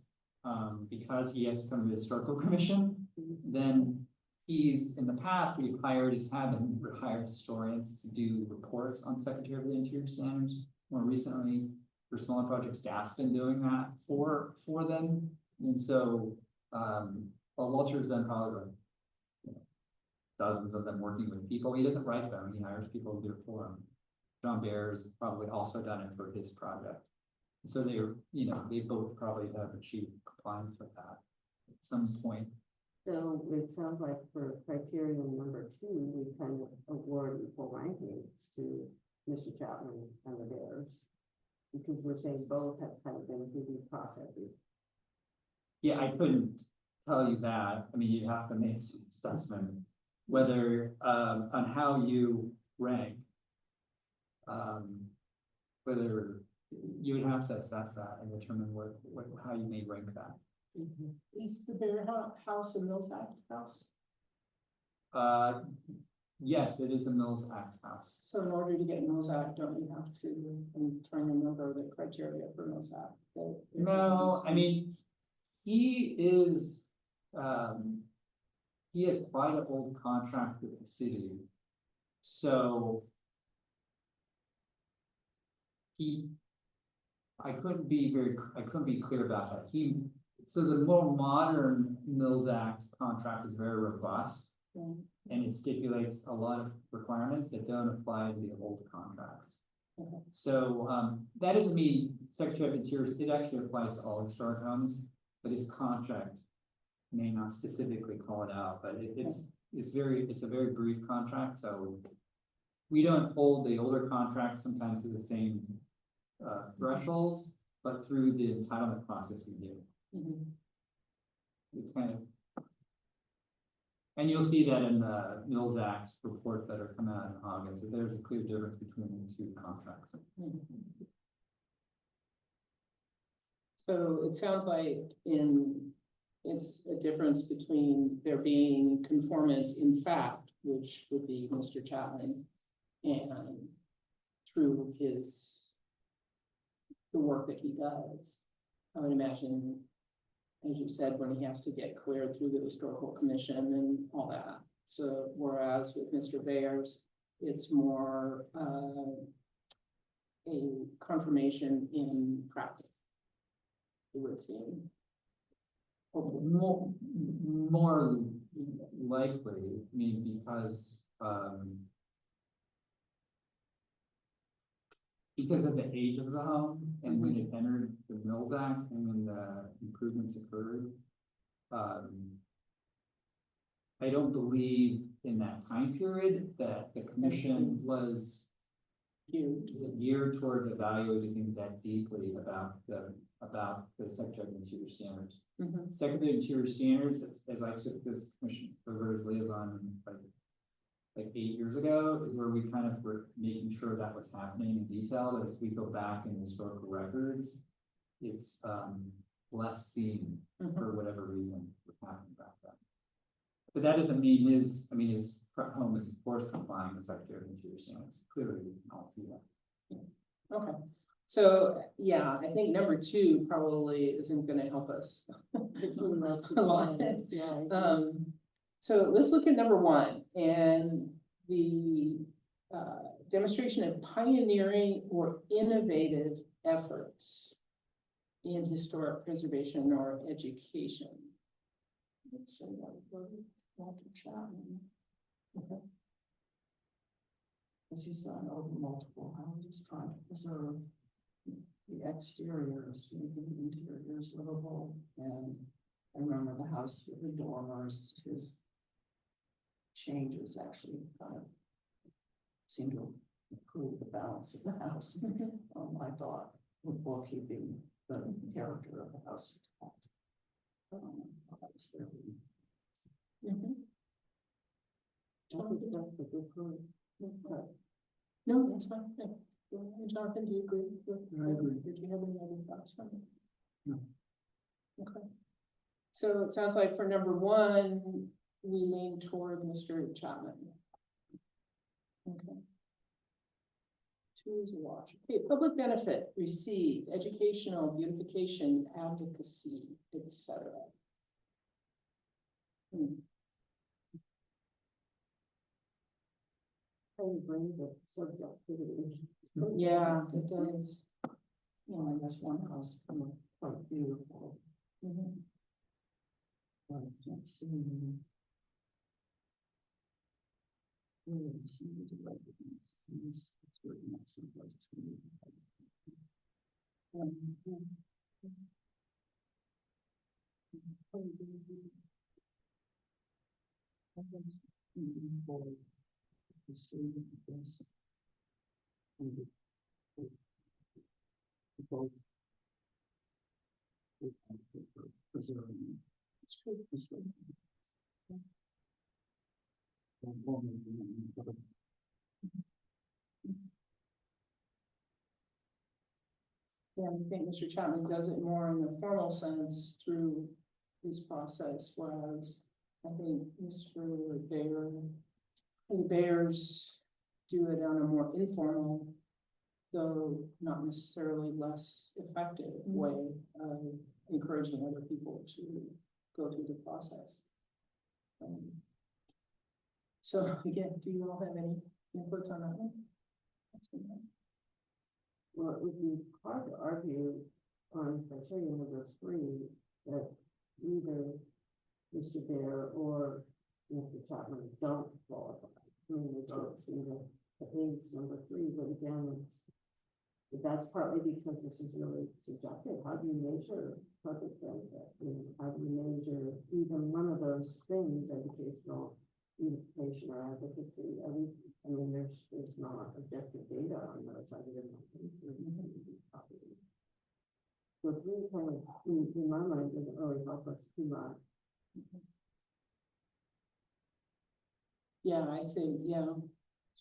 because he has to come to the historical commission, then in the past, we've hired historians to do reports on Secretary of the Interior standards. More recently, for smaller projects, staff's been doing that for them. And so, Walter's done probably dozens of them working with people. He doesn't write them, he hires people to do it for him. John Bayer's probably also done it for his project. So they both probably have achieved compliance with that at some point. So it sounds like for criterion number 2, we kind of award equal rankings to Mr. Chapman and the Bears. Because we're saying both have kind of been through these processes. Yeah, I couldn't tell you that. I mean, you have to make an assessment whether, on how you rank. Whether you would have to assess that and determine how you may rank that. Is the Bear House a Mills Act house? Yes, it is a Mills Act house. So in order to get Mills Act, don't you have to, I'm trying to remember the criteria for Mills Act. No, I mean, he has quite an old contract with the city. So I couldn't be clear about that. So the more modern Mills Act contract is very robust. Mm. And it stipulates a lot of requirements that don't apply to the old contracts. Okay. So, that doesn't mean Secretary of Interior, it actually applies to all historic homes, but his contract may not specifically call it out, but it's a very brief contract, so we don't hold the older contracts sometimes to the same thresholds, but through the entitlement process we do. Mhm. It's kind of, and you'll see that in the Mills Act reports that are coming out in August, that there's a clear difference between the two contracts. Mhm. So it sounds like it's a difference between there being conformance in fact, which would be Mr. Chapman, and through the work that he does. I would imagine, as you said, when he has to get cleared through the historical commission and all that. So whereas with Mr. Bayers, it's more a confirmation in practice. It would seem. More likely, I mean, because of the age of the home and when it entered the Mills Act and when the improvements occurred, I don't believe in that time period that the commission was geared towards evaluating things that deeply about the Secretary of Interior standards. Mhm. Secretary of Interior standards, as I took this commission over as liaison like 8 years ago, is where we kind of were making sure that was happening in detail. As we go back in historical records, it's less seen Mhm. for whatever reason was happening back then. But that doesn't mean his home is of course complying with Secretary of Interior standards. Clearly, we can all see that. Okay, so, yeah, I think number 2 probably isn't gonna help us. Between those two A lot. plans, yeah. I agree. So let's look at number 1 and the demonstration of pioneering or innovative efforts in historic preservation or education. Let's say that would go to Walter Chapman. Okay. As he's done over multiple houses, trying to preserve the exteriors, making the interiors livable. And I remember the house with the dormers, his changes actually kind of seemed to improve the balance of the house. I thought, while keeping the character of the house intact. That was very Mhm. I think that's a good point. Sorry. No, that's fine. Yeah. Jonathan, do you agree with? I agree. Did you have any other thoughts on it? No. Okay. So it sounds like for number 1, we lean toward Mr. Chapman. Okay. 2 is a wash. Okay, public benefit received, educational, beautification, advocacy, etc. Kind of brings up subjectivity. Yeah, it does. and that's one house, kind of quite beautiful. Mhm. But I can't see. Really see the directions. It's written up someplace. It's gonna be- Preserving. It's good, it's good. Yeah, I think Mr. Chapman does it more in the formal sense through his process, whereas I think Mr. Bayer, the Bayers do it on a more informal, though not necessarily less effective way of encouraging other people to go through the process. So again, do you all have any inputs on that one? That's good. Well, it would be hard to argue on criteria number 3 that either Mr. Bear or Mr. Chapman don't qualify. I mean, they don't seem to ace number 3, but again, that's partly because this is really subjective. How do you measure public benefit? How do you measure even one of those things, educational, beautification, or advocacy? I mean, there's not objective data on those other than. So it really kind of, in my mind, doesn't really help us too much. Yeah, I'd say, yeah,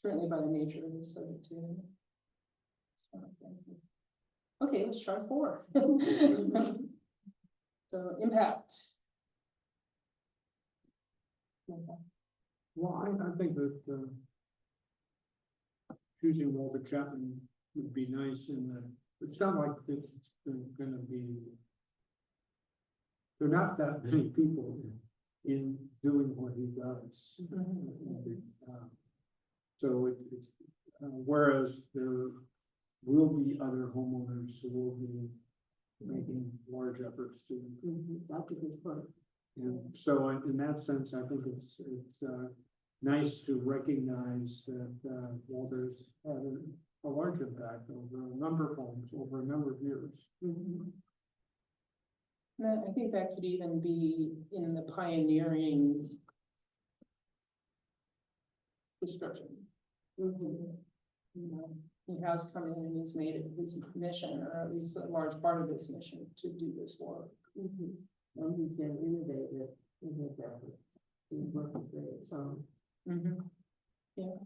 certainly by the nature of the subject too. Okay, let's try 4. So impact. Well, I think that, choosing Walter Chapman would be nice in that, it's not like it's gonna be. There are not that many people in doing what he does. So it's, whereas there will be other homeowners who will be making large efforts to. That's a good point. And so in that sense, I think it's nice to recognize that Walter's had a large impact over a number of homes, over a number of years. I think that could even be in the pioneering description. Mhm. You know, he has come in and he's made it his mission, or at least a large part of his mission, to do this work. Mhm. And he's been innovative in his efforts. He's working great, so. Yeah.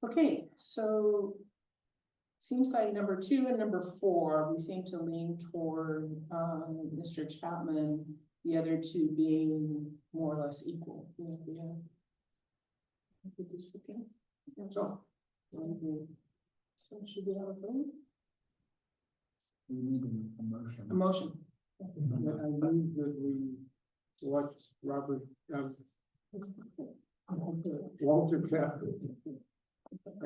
Okay, so seems like number 2 and number 4, we seem to lean toward, Mr. Chapman, the other 2 being more or less equal. Yeah. So, So should we have a vote? We need a motion. A motion. I move that we select Robert, Walter Chapman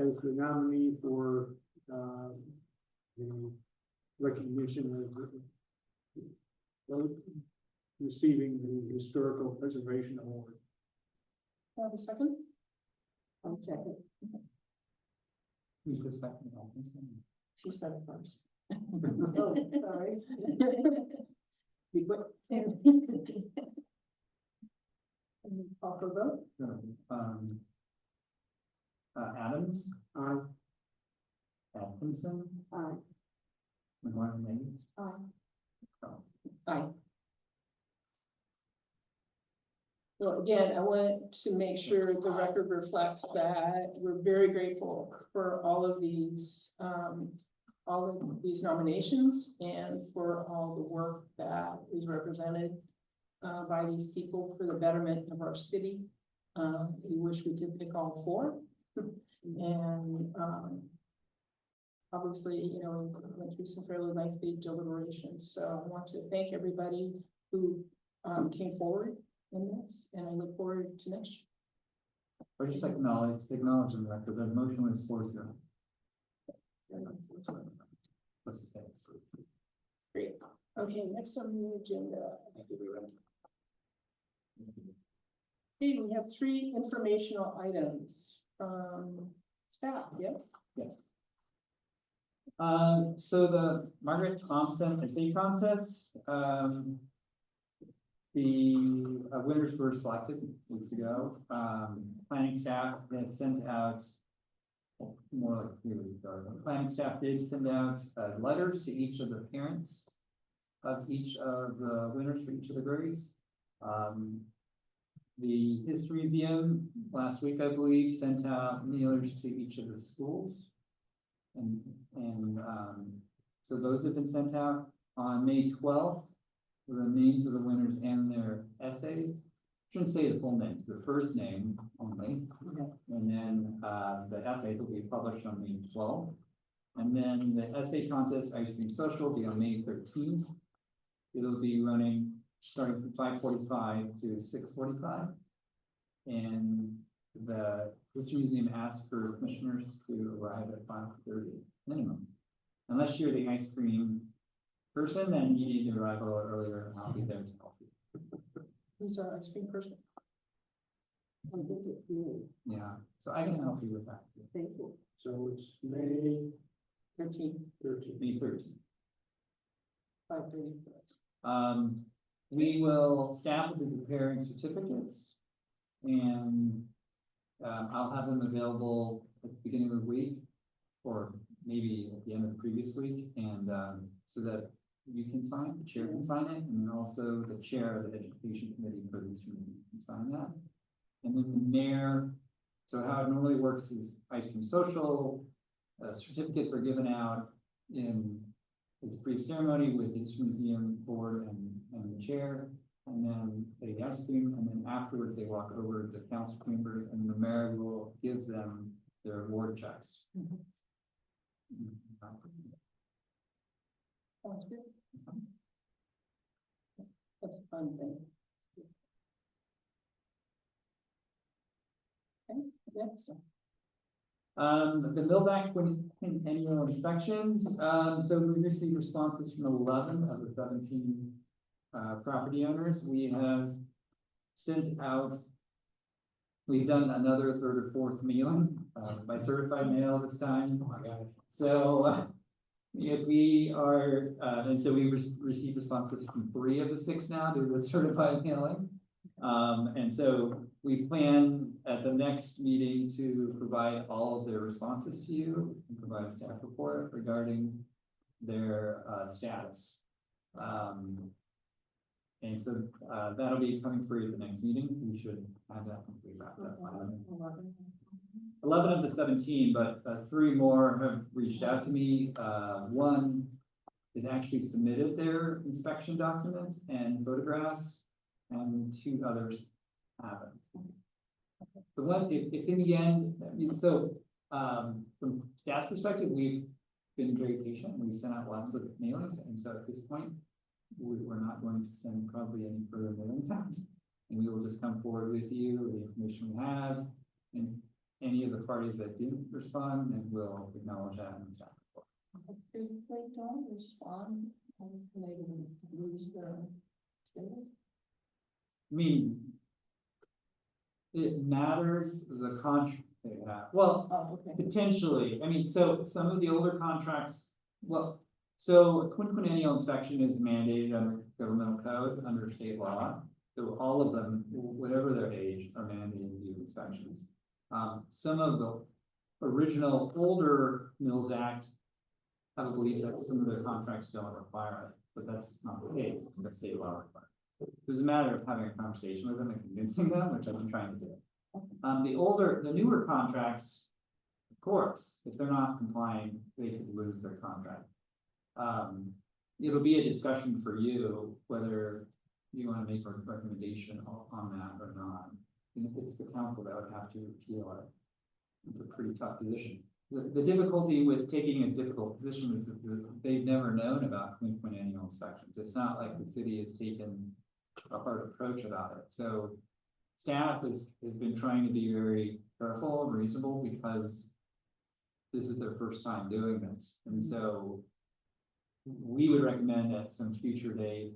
as the nominee for, the recognition of receiving the Historical Preservation Award. Have a second? I'll second. Who's the second? She said it first. Oh, sorry. Be quick. Call for vote? Adams, Aye. Atkinson, Aye. McGuire Names. Aye. So again, I want to make sure the record reflects that we're very grateful for all of these nominations and for all the work that is represented by these people for the betterment of our city. We wish we could pick all 4. And obviously, you know, we went through some fairly lengthy deliberations. So I want to thank everybody who came forward in this, and I look forward to next year. Or just acknowledge in the record, the motion was 4-0. Let's say. Great. Okay, next on the agenda. Okay, we have 3 informational items from staff, yes? Yes. So the Margaret Thompson essay contest, the winners were selected weeks ago. Planning staff has sent out, more like 3 weeks ago. The planning staff did send out letters to each of the parents of each of the winners for each of the grades. The History Museum last week, I believe, sent out mailers to each of the schools. And so those have been sent out. On May 12th, the names of the winners and their essays. Shouldn't say the full names, the first name only. And then the essays will be published on May 12th. And then the essay contest, Ice Cream Social, will be on May 13th. It'll be running starting from 5:45 to 6:45. And the History Museum asked for commissioners to arrive at 5:30 minimum. Unless you're the ice cream person, then you need to arrive a little earlier, and I'll be there to help you. Who's our ice cream person? I think it's me. Yeah, so I can help you with that. Thank you. So it's May 13, 13th. May 13th. 5:30. We will, staff will be preparing certificates. And I'll have them available at the beginning of the week, or maybe at the end of the previous week, and so that you can sign, the chair can sign it, and then also the chair of the education committee for this meeting can sign that. And then the mayor, so how it normally works is Ice Cream Social, certificates are given out in this brief ceremony with the History Museum board and the chair. And then they ice cream, and then afterwards they walk over to the council chambers, and the mayor will give them their award checks. Sounds good. That's a fun thing. Okay, next one. The Millback annual inspections, so we received responses from 11 of the 17 property owners. We have sent out, we've done another 3rd or 4th mailing by certified mail this time. So If we are, and so we received responses from 3 of the 6 now to the certified mailing. And so we plan at the next meeting to provide all of their responses to you and provide a staff report regarding their status. And so that'll be coming for you at the next meeting. We should have that complete wrapped up by then. 11 of the 17, but 3 more have reached out to me. 1 has actually submitted their inspection document and photographs, and 2 others haven't. The one, if in the end, I mean, so from staff's perspective, we've been very patient. We've sent out lots of mailings, and so at this point, we're not going to send probably any further mailings out. And we will just come forward with you, with the information we have, and any of the parties that didn't respond, and we'll acknowledge that in the staff report. If they don't respond, they will lose their status. I mean, it matters the contract they have. Well, Oh, okay. potentially, I mean, so some of the older contracts, well, so a quinquennial inspection is mandated under governmental code, under state law. So all of them, whatever their age, are mandated to do inspections. Some of the original older Mills Act have a belief that some of their contracts don't require it, but that's not the case, the state law requires it. It was a matter of having a conversation with them and convincing them, which I've been trying to do. The newer contracts, of course, if they're not complying, they could lose their contract. It'll be a discussion for you, whether you want to make a recommendation on that or not. And it's the council that would have to appeal it. It's a pretty tough position. The difficulty with taking a difficult position is that they've never known about quinquennial inspections. It's not like the city has taken a hard approach about it. So staff has been trying to be very careful and reasonable because this is their first time doing this. And so we would recommend at some future date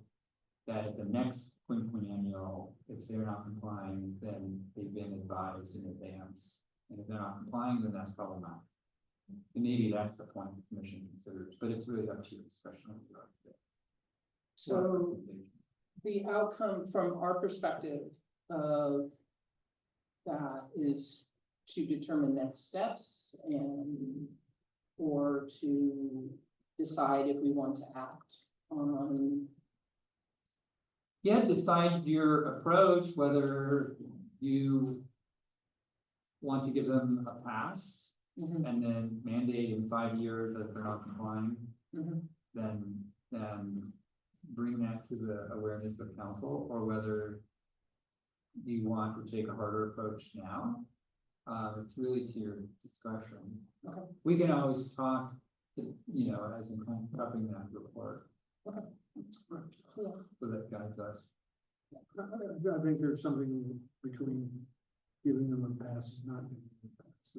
that at the next quinquennial, if they're not complying, then they've been advised in advance. And if they're not complying, then that's problematic. And maybe that's the point the commission considers, but it's really up to your discretion. So the outcome from our perspective of that is to determine next steps and or to decide if we want to act on. Yeah, decide your approach, whether you want to give them a pass and then mandate in 5 years that they're not complying, then bring that to the awareness of council, or whether you want to take a harder approach now. It's really to your discretion. Okay. We can always talk, you know, as in kind of prepping that report. Okay. Yeah. So that guides us. I think there's something between giving them a pass and not giving them a pass.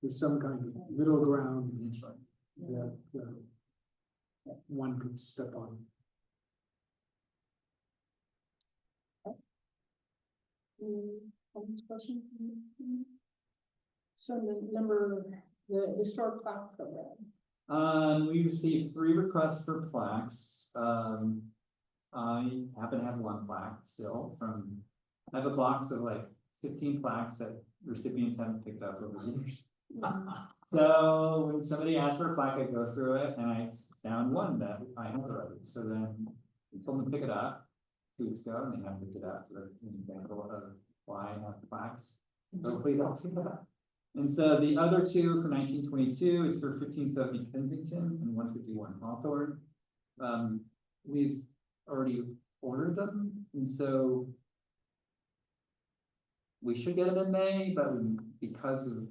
There's some kind of middle ground That's right. that one could step on. Question? So the historic plaque program. We received 3 requests for plaques. I happen to have 1 plaque still I have a box of like 15 plaques that recipients haven't picked up over the years. So when somebody asked for a plaque, I go through it and I found 1 that I have already. So then I told them to pick it up 2 weeks ago and they haven't picked it up. So that's an example of why I have plaques. Hopefully they'll pick it up. And so the other 2 for 1922 is for 1570 Kensington and 151 Hawthorne. We've already ordered them, and so we should get them in May, but because of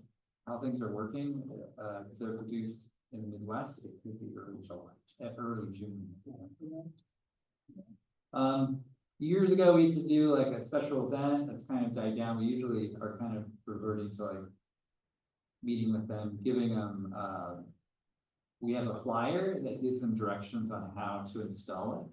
how things are working, because they're produced in the Midwest, it could be early July, early June. Years ago, we used to do like a special event that's kind of died down. We usually are kind of reverting to like meeting with them, giving them, we have a flyer that gives them directions on how to install it.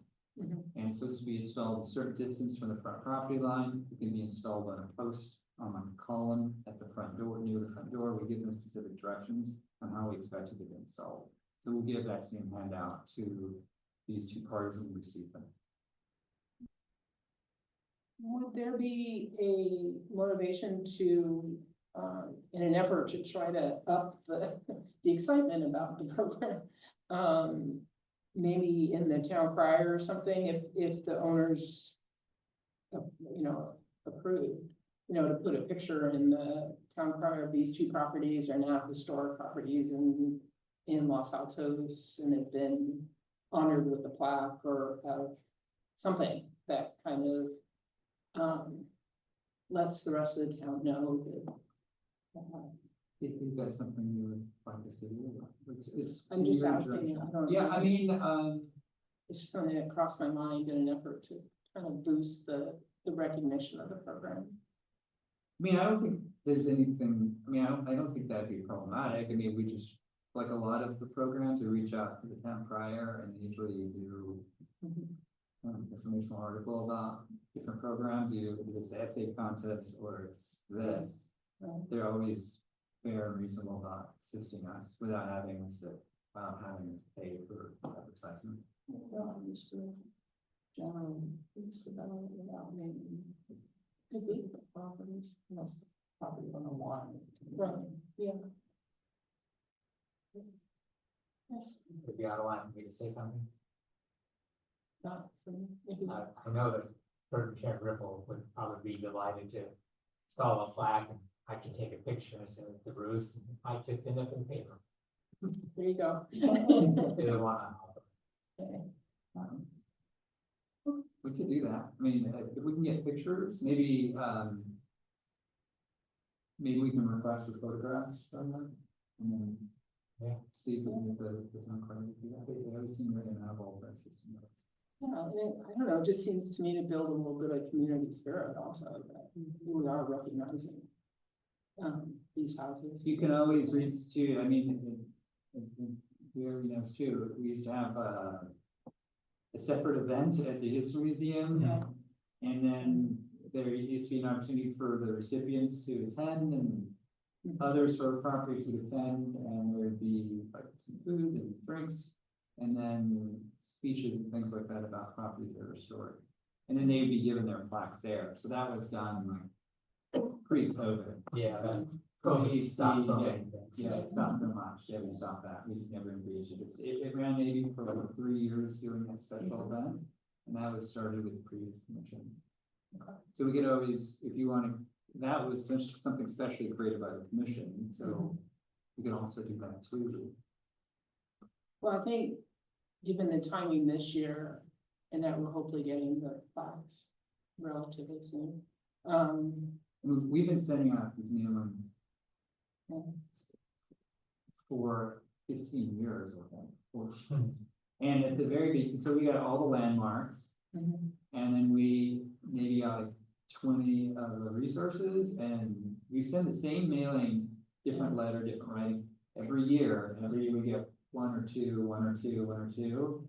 And it's supposed to be installed a certain distance from the front property line. It can be installed on a post, on a column at the front door, near the front door. We give them specific directions on how we expect it to be installed. So we'll give that same handout to these two parties when we receive them. Would there be a motivation to, in an effort to try to up the excitement about the program? Maybe in the town crier or something, if the owners, approve, to put a picture in the town crier of these two properties are now historic properties in Los Altos and have been honored with a plaque or something that kind of lets the rest of the town know that. Is that something you would like us to do? It's. I'm just your asking, direction. I don't Yeah, know. I mean, It's just something that crossed my mind in an effort to kind of boost the recognition of the program. I don't think there's anything, I don't think that'd be problematic. We just, like a lot of the programs, we reach out to the town crier and usually do informational article about different programs, either it's the essay contest or it's this. Right. They're always fair and reasonable about assisting us without having us pay for advertisement. Well, I'm used to generally, it's about without naming Could be. specific properties, unless the property owner wanted. Right, yeah. Yes, Would be out of line for me to say something. not for me, maybe. I know that Burton Care Ripple would probably be delighted to install a plaque and I can take a picture and send it to Bruce. And it might just end up in the paper. There you go. Either one. Okay. We could do that. If we can get pictures, maybe, maybe we can request the photographs from them. And then, see if we can get the town card to do that. They always seem ready to have all that system. Yeah, and I don't know, it just seems to me to build a little bit of community spirit also, that we are recognizing these houses. You can always reach to, here, it's too, we used to have a separate event at the History Museum. Yeah. And then there used to be an opportunity for the recipients to attend and others for properties would attend, and there would be like some food and drinks. And then speeches and things like that about properties that are restored. And then they would be given their plaques there. So that was done like pre-COVID. Yeah, that's. COVID stopped so yeah, many things. yeah, it's not so much. Yeah, we stopped that. We never engaged it. It ran maybe for like 3 years doing that special event. And that was started with the previous commission. Okay. So we could always, if you want to, that was something specially created by the commission. So we could also do that too. Well, I think, given the timing this year, and that we're hopefully getting the plaques relatively soon. We've been sending out these mailings for 15 years or and at the very beginning, so we got all the landmarks, and then we maybe got like 20 of the resources, and we send the same mailing, different letter, different writing every year, and every year we get one or two.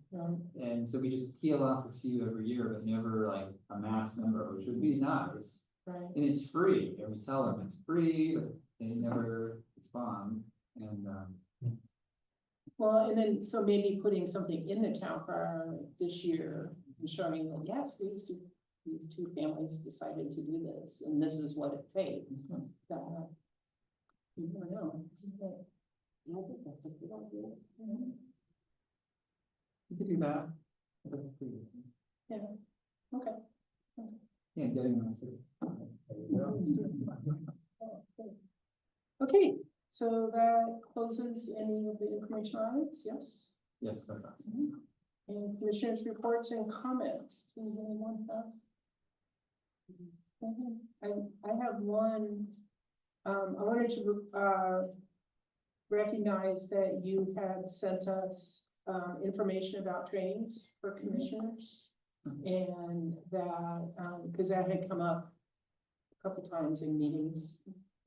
And so we just peel off a few every year, but never like a mass number, which would be nice. Right. And it's free, and we tell them it's free, but they never respond, and, Well, and then, so maybe putting something in the town crier this year and showing that, yes, these two families decided to do this, and this is what it takes. That, you never know. I think that's a good idea. you could do that. That's pretty good. Yeah, okay. Yeah, getting message. Okay, so that closes any of the information items, yes? Yes, that's awesome. And commissioners' reports and comments, does anyone have? I have one, I wanted to, recognize that you had sent us, information about trainings for commissioners. And that, because that had come up a couple times in meetings.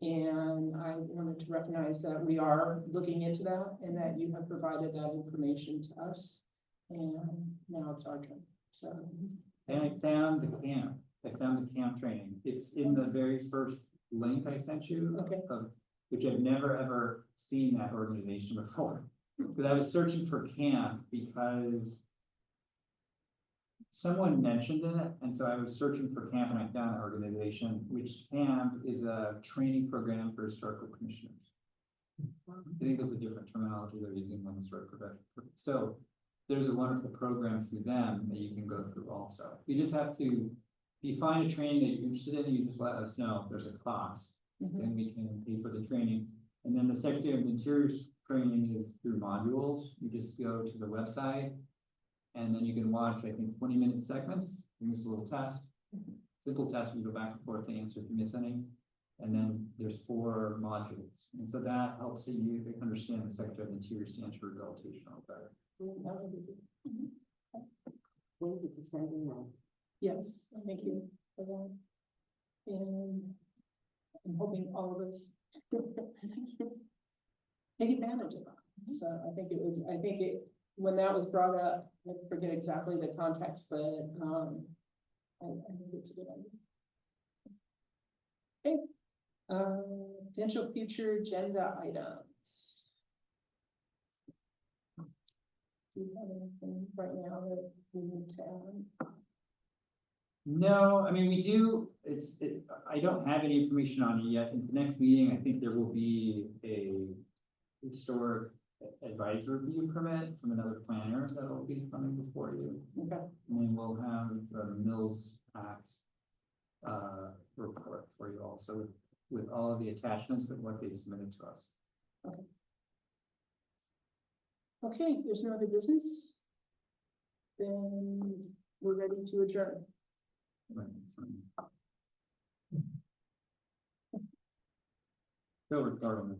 And I wanted to recognize that we are looking into that and that you have provided that information to us. And now it's our turn, so. And I found the camp training. It's in the very first link I sent you. Okay. Which I've never ever seen that organization before. Because I was searching for camp because someone mentioned it, and so I was searching for camp and I found an organization, which camp is a training program for historical commissioners. I think there's a different terminology they're using on the historic profession. So there's a wonderful program through them that you can go through also. You just have to, if you find a training that you're interested in, you just let us know if there's a class. Then we can pay for the training. And then the Secretary of the Interior's training is through modules. You just go to the website and then you can watch, I think, 20-minute segments. Here's a little test. Simple test, you go back and forth to answer if you miss any. And then there's 4 modules. And so that helps you understand the Secretary of the Interior stands for rehabilitation a little better. Thank you for sending that. Yes, thank you for that. And I'm hoping all of us take advantage of that. So I think it, when that was brought up, I forget exactly the context, but, I think it's a good idea. Okay. Potential future agenda items. Do you have anything right now that we need to add? No, I mean, we do, I don't have any information on it yet. In the next meeting, I think there will be a historic advisor review permit from another planner that will be coming before you. Okay. And then we'll have the Mills Act report for you also with all of the attachments of what they submitted to us. Okay, there's no other business. Then we're ready to adjourn. Still recording.